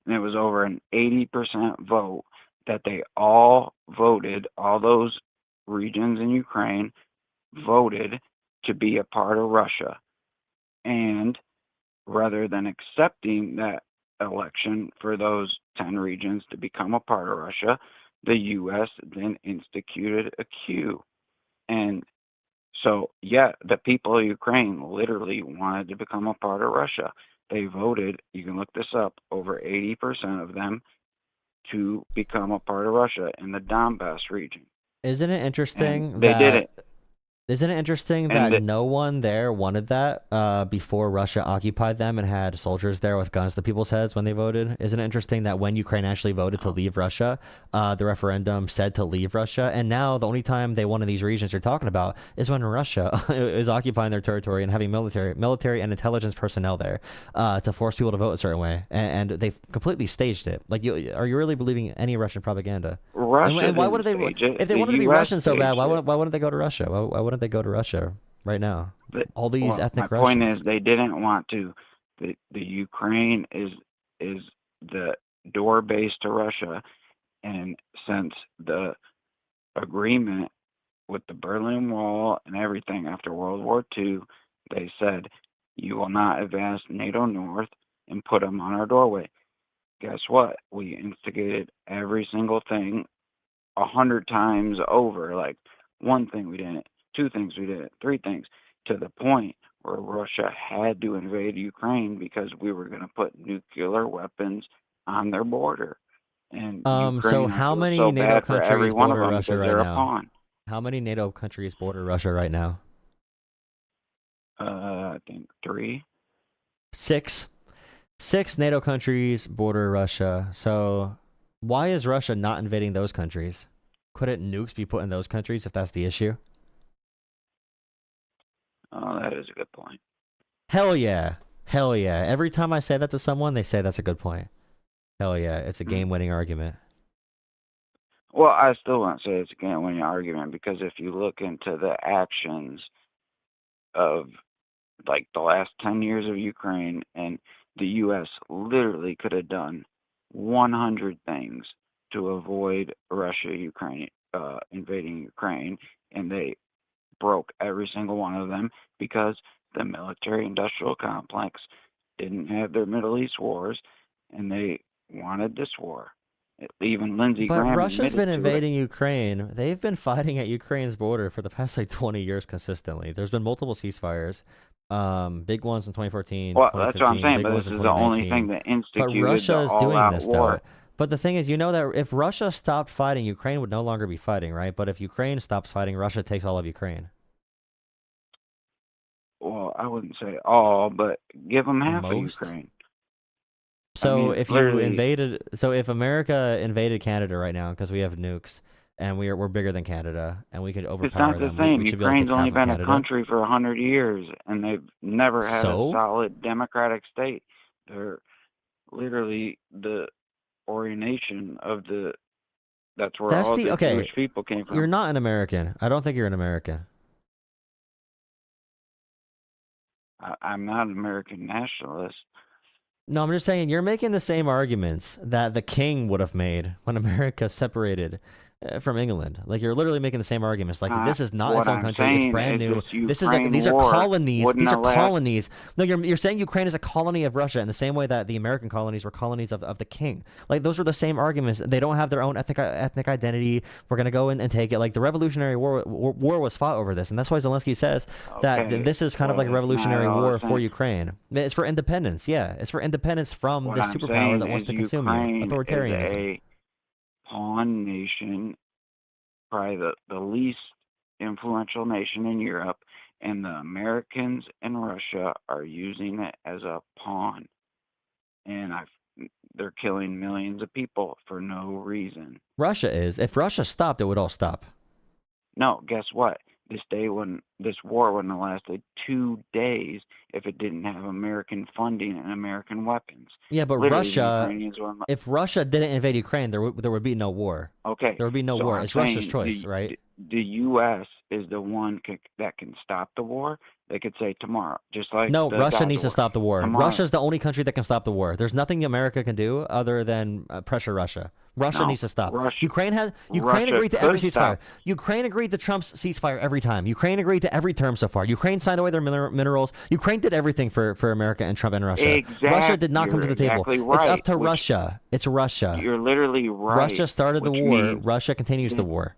and it was over an 80% vote that they all voted, all those regions in Ukraine voted to be a part of Russia. And rather than accepting that election for those 10 regions to become a part of Russia, the U.S. then instituted a coup. And so, yeah, the people of Ukraine literally wanted to become a part of Russia. They voted, you can look this up, over 80% of them to become a part of Russia in the Donbass region. Isn't it And interesting they did that it. Isn't it interesting And that no one there wanted that before Russia occupied them and had soldiers there with guns to people's heads when they voted? Isn't it interesting that when Ukraine actually voted to leave Russia, the referendum said to leave Russia, and now the only time they won in these regions you're talking about is when Russia is occupying their territory and having military and intelligence personnel there to force people to vote a certain way, and they've completely staged it. Like, are you really believing any Russian propaganda? Russia And why didn't would they? stage it. If they The wanted to be U.S. Russian so bad, staged it. why wouldn't they go to Russia? Why wouldn't they go to Russia right now? All these Well, ethnic my point Russians. is they didn't want to. The Ukraine is the door base to Russia, and since the agreement with the Berlin Wall and everything after World War II, they said you will not advance NATO north and put them on our doorway. Guess what? We instigated every single thing 100 times over. Like, one thing we didn't, two things we didn't, three things, to the point where Russia had to invade Ukraine because we were going to put nuclear weapons on their border. And So Ukraine, I how feel many so NATO bad for every countries one of border them Russia because right they're a now? pawn. How many NATO countries border Russia right now? I think 3. 6. 6 NATO countries border Russia. So why is Russia not invading those countries? Couldn't nukes be put in those countries if that's the issue? Oh, that is a good point. Hell yeah. Hell yeah. Every time I say that to someone, they say that's a good point. Hell yeah. It's a game-winning argument. Well, I still won't say it's a game-winning argument because if you look into the actions of like the last 10 years of Ukraine, and the U.S. literally could have done 100 things to avoid Russia invading Ukraine, and they broke every single one of them because the military-industrial complex didn't have their Middle East wars, and they wanted this war. Even Lindsey But Graham Russia's been admitted to it. invading Ukraine. They've been fighting at Ukraine's border for the past like 20 years consistently. There's been multiple ceasefires. Big ones in 2014, Well, that's what I'm 2015, saying, big but ones this in is the only 2019. thing that But instituted Russia the is doing all-out this war. though. But the thing is, you know that if Russia stopped fighting, Ukraine would no longer be fighting, right? But if Ukraine stops fighting, Russia takes all of Ukraine. Well, I wouldn't say all, but give them half of Most? Ukraine. So mean, if you literally- invaded, so if America invaded Canada right now because we have nukes and we're bigger than Canada and we could It's overpower not the them, same. we should be able to Ukraine's take only half of been a Canada. country for 100 years, and they've never had So? a solid democratic state. They're literally the orientation of the. That's where That's all the the okay. Jewish people came from. You're not an American. I don't think you're an American. I'm not an American nationalist. No, I'm just saying you're making the same arguments that the king would have made when America separated from England. Like, you're literally making the same arguments. Like, this is not what its own I'm country. It's saying brand is new. this This is like Ukraine these are war colonies. wouldn't These are allow- colonies. No, you're saying Ukraine is a colony of Russia in the same way that the American colonies were colonies of the king. Like, those are the same arguments. They don't have their own ethnic identity. We're gonna go in and take it. Like, the Revolutionary War was fought over this, and that's why Zelensky says that Okay, this is kind of but like a it's not revolutionary all the war for same. Ukraine. It's for independence. Yeah, it's for independence from What the I'm superpower saying that wants is to consume Ukraine you. Authoritarianism. is a pawn nation, probably the least influential nation in Europe, and the Americans and Russia are using it as a pawn. And they're killing millions of people for no reason. Russia is. If Russia stopped, it would all stop. No, guess what? This war wouldn't have lasted 2 days if it didn't have American funding and American weapons. Yeah, but Literally, the Russia. Ukrainians were If Russia didn't invade Ukraine, there would be no war. okay. There would be no So war. I'm It's Russia's saying choice, right? The U.S. is the one that can stop the war. They could say tomorrow, just like No, the Russia Gaza needs to war. stop the war. Tomorrow. Russia's the only country that can stop the war. There's nothing America can do other than pressure Russia. Russia No, needs to stop. Russia, Ukraine Russia agreed to every could ceasefire. stop. Ukraine agreed to Trump's ceasefire every time. Ukraine agreed to every term so far. Ukraine signed away their minerals. Ukraine did everything for America and Trump and Russia. Exactly. Russia did not come to the table. Exactly right. It's up to Russia. It's Russia. You're literally right. Russia started the which war. means Russia continues the war.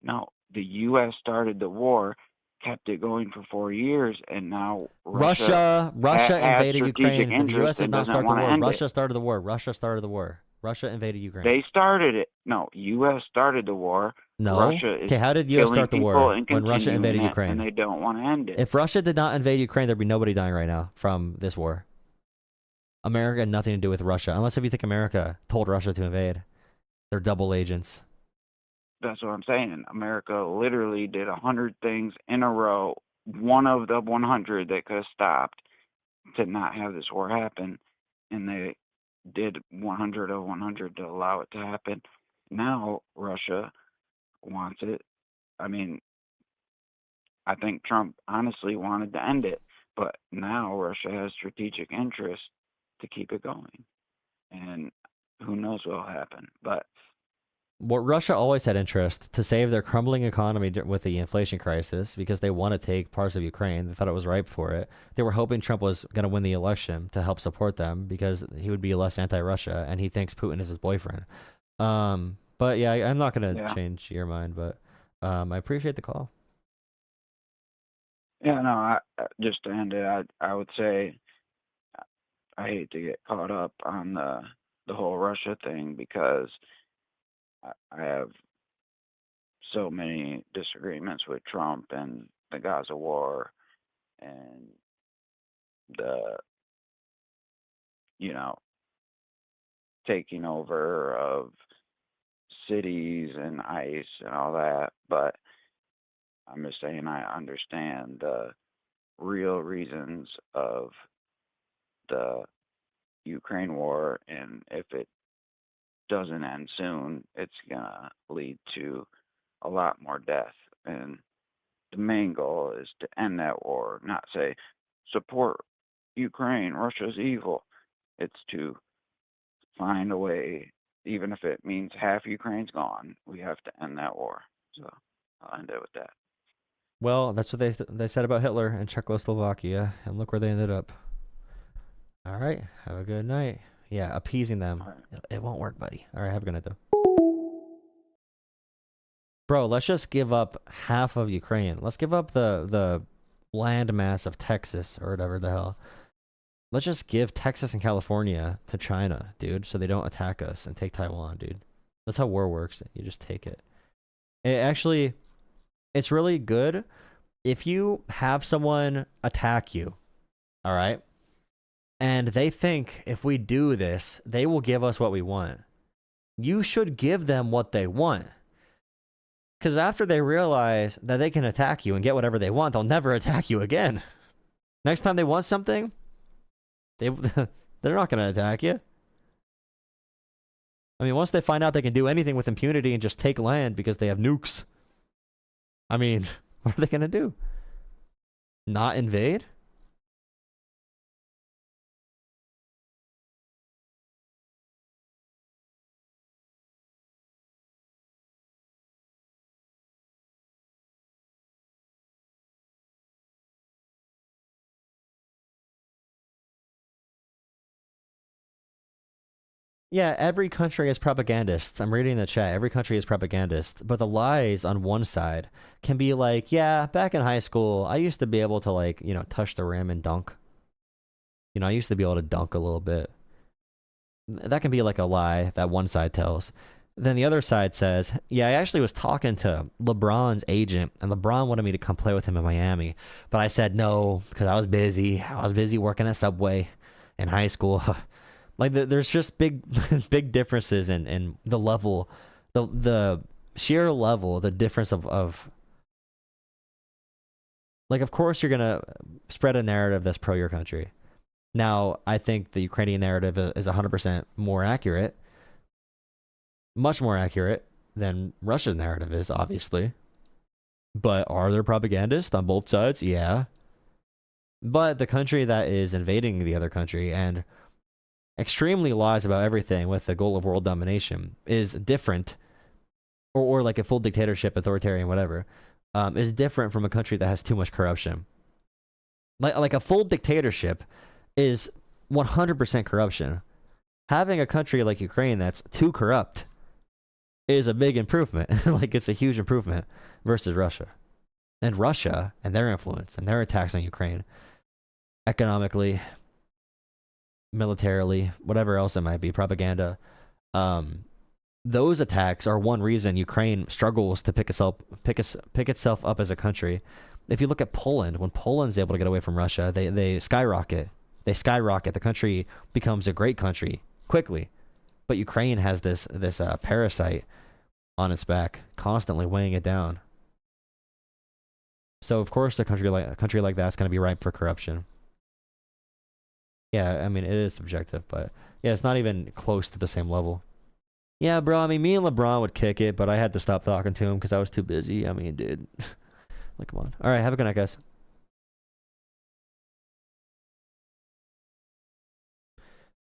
No, the U.S. started the war, kept it going for 4 years, and now Russia invaded Ukraine. But the U.S. did not start the war. Russia it. started the war. Russia started the war. Russia invaded Ukraine. They started it. No, U.S. started the war. No. Russia is Okay, how did U.S. start the war when Russia invaded it, Ukraine? and they don't want to end it. If Russia did not invade Ukraine, there'd be nobody dying right now from this war. America had nothing to do with Russia, unless if you think America told Russia to invade. They're double agents. That's what I'm saying. America literally did 100 things in a row, one of the 100 that could have stopped to not have this war happen, and they did 100 of 100 to allow it to happen. Now Russia wants it. I mean, I think Trump honestly wanted to end it, but now Russia has strategic interest to keep it going, and who knows what will happen. But Russia always had interest to save their crumbling economy with the inflation crisis because they want to take parts of Ukraine. They thought it was ripe for it. They were hoping Trump was going to win the election to help support them because he would be less anti-Russia, and he thinks Putin is his boyfriend. But yeah, I'm not going to change your mind, but I appreciate the call. Yeah, no, just to end it, I would say I hate to get caught up on the whole Russia thing because I have so many disagreements with Trump and the Gaza war and the, taking over of cities and ICE and all that. But I'm just saying I understand the real reasons of the Ukraine war, and if it doesn't end soon, it's gonna lead to a lot more death. And the main goal is to end that war, not say support Ukraine, Russia's evil. It's to find a way, even if it means half Ukraine's gone, we have to end that war. So I'll end it with that. Well, that's what they said about Hitler and Czechoslovakia, and look where they ended up. All right, have a good night. Yeah, appeasing them. Right. It won't work, buddy. All right, have a good night, though. Bro, let's just give up half of Ukraine. Let's give up the landmass of Texas or whatever the hell. Let's just give Texas and California to China, dude, so they don't attack us and take Taiwan, dude. That's how war works. You just take it. It's really good if you have someone attack you, all right? And they think if we do this, they will give us what we want. You should give them what they want. Because after they realize that they can attack you and get whatever they want, they'll never attack you again. Next time they want something, they're not going to attack you. I mean, once they find out they can do anything with impunity and just take land because they have nukes, I mean, what are they going to do? Not invade? Yeah, every country is propagandists. I'm reading the chat. Every country is propagandist. But the lies on one side can be like, yeah, back in high school, I used to be able to touch the rim and dunk. I used to be able to dunk a little bit. That can be like a lie that one side tells. Then the other side says, yeah, I actually was talking to LeBron's agent, and LeBron wanted me to come play with him in Miami. But I said no, because I was busy. I was busy working at Subway in high school. There's just big differences in the level, the sheer level, the difference of of course you're going to spread a narrative that's pro your country. Now, I think the Ukrainian narrative is 100% more accurate, much more accurate than Russia's narrative is, obviously. But are there propagandists on both sides? Yeah. But the country that is invading the other country and extremely lies about everything with the goal of world domination is different, or like a full dictatorship, authoritarian, whatever, is different from a country that has too much corruption. Like a full dictatorship is 100% corruption. Having a country like Ukraine that's too corrupt is a big improvement. Like, it's a huge improvement versus Russia. And Russia and their influence and their attacks on Ukraine, economically, militarily, whatever else it might be, propaganda, those attacks are one reason Ukraine struggles to pick itself up as a country. If you look at Poland, when Poland's able to get away from Russia, they skyrocket. They skyrocket. The country becomes a great country quickly. But Ukraine has this parasite on its back, constantly weighing it down. So of course a country like that's going to be ripe for corruption. Yeah, I mean, it is subjective, but yeah, it's not even close to the same level. Yeah, bro, I mean, me and LeBron would kick it, but I had to stop talking to him because I was too busy. I mean, dude. Like, come on. All right, have a good night, guys.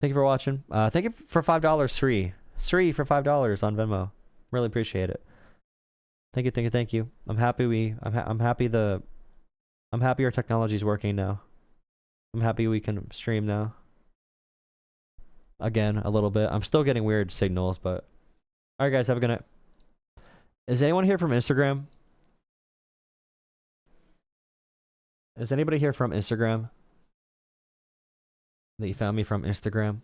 Thank you for watching. Thank you for $5, Sri. Sri for $5 on Venmo. Really appreciate it. Thank you, thank you, thank you. I'm happy I'm happy our technology's working now. I'm happy we can stream now. Again, a little bit. I'm still getting weird signals, but all right, guys, have a good night. Is anyone here from Instagram? Is anybody here from Instagram? That you found me from Instagram?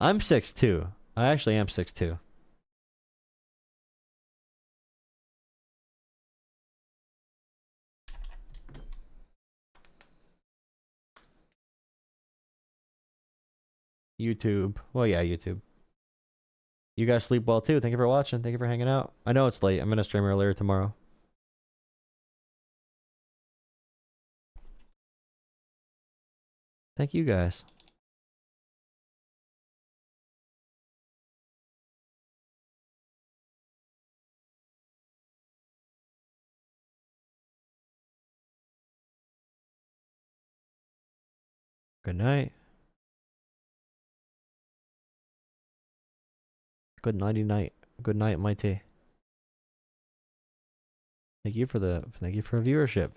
I'm 6'2". I actually am 6'2". YouTube. Well, yeah, YouTube. You guys sleep well too. Thank you for watching. Thank you for hanging out. I know it's late. I'm gonna stream earlier tomorrow. Thank you guys. Good night. Good nighty night. Good night, Mighty. Thank you for viewership.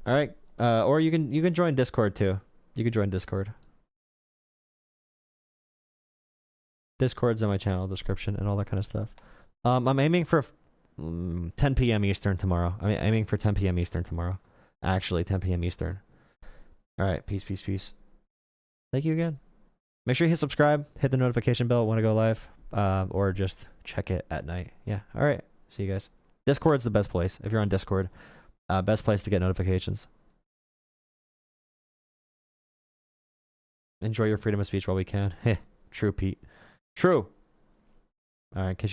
All right. Or you can join Discord too. You can join Discord. Discord's in my channel description and all that kind of stuff. I'm aiming for 10 p.m. Eastern tomorrow. I'm aiming for 10 p.m. Eastern tomorrow. Actually, 10 p.m. Eastern. All right. Peace, peace, peace. Thank you again. Make sure you hit subscribe, hit the notification bell when I go live, or just check it at night. Yeah. All right. See you guys. Discord's the best place. If you're on Discord, best place to get notifications. Enjoy your freedom of speech while we can. True, Pete. True. All right.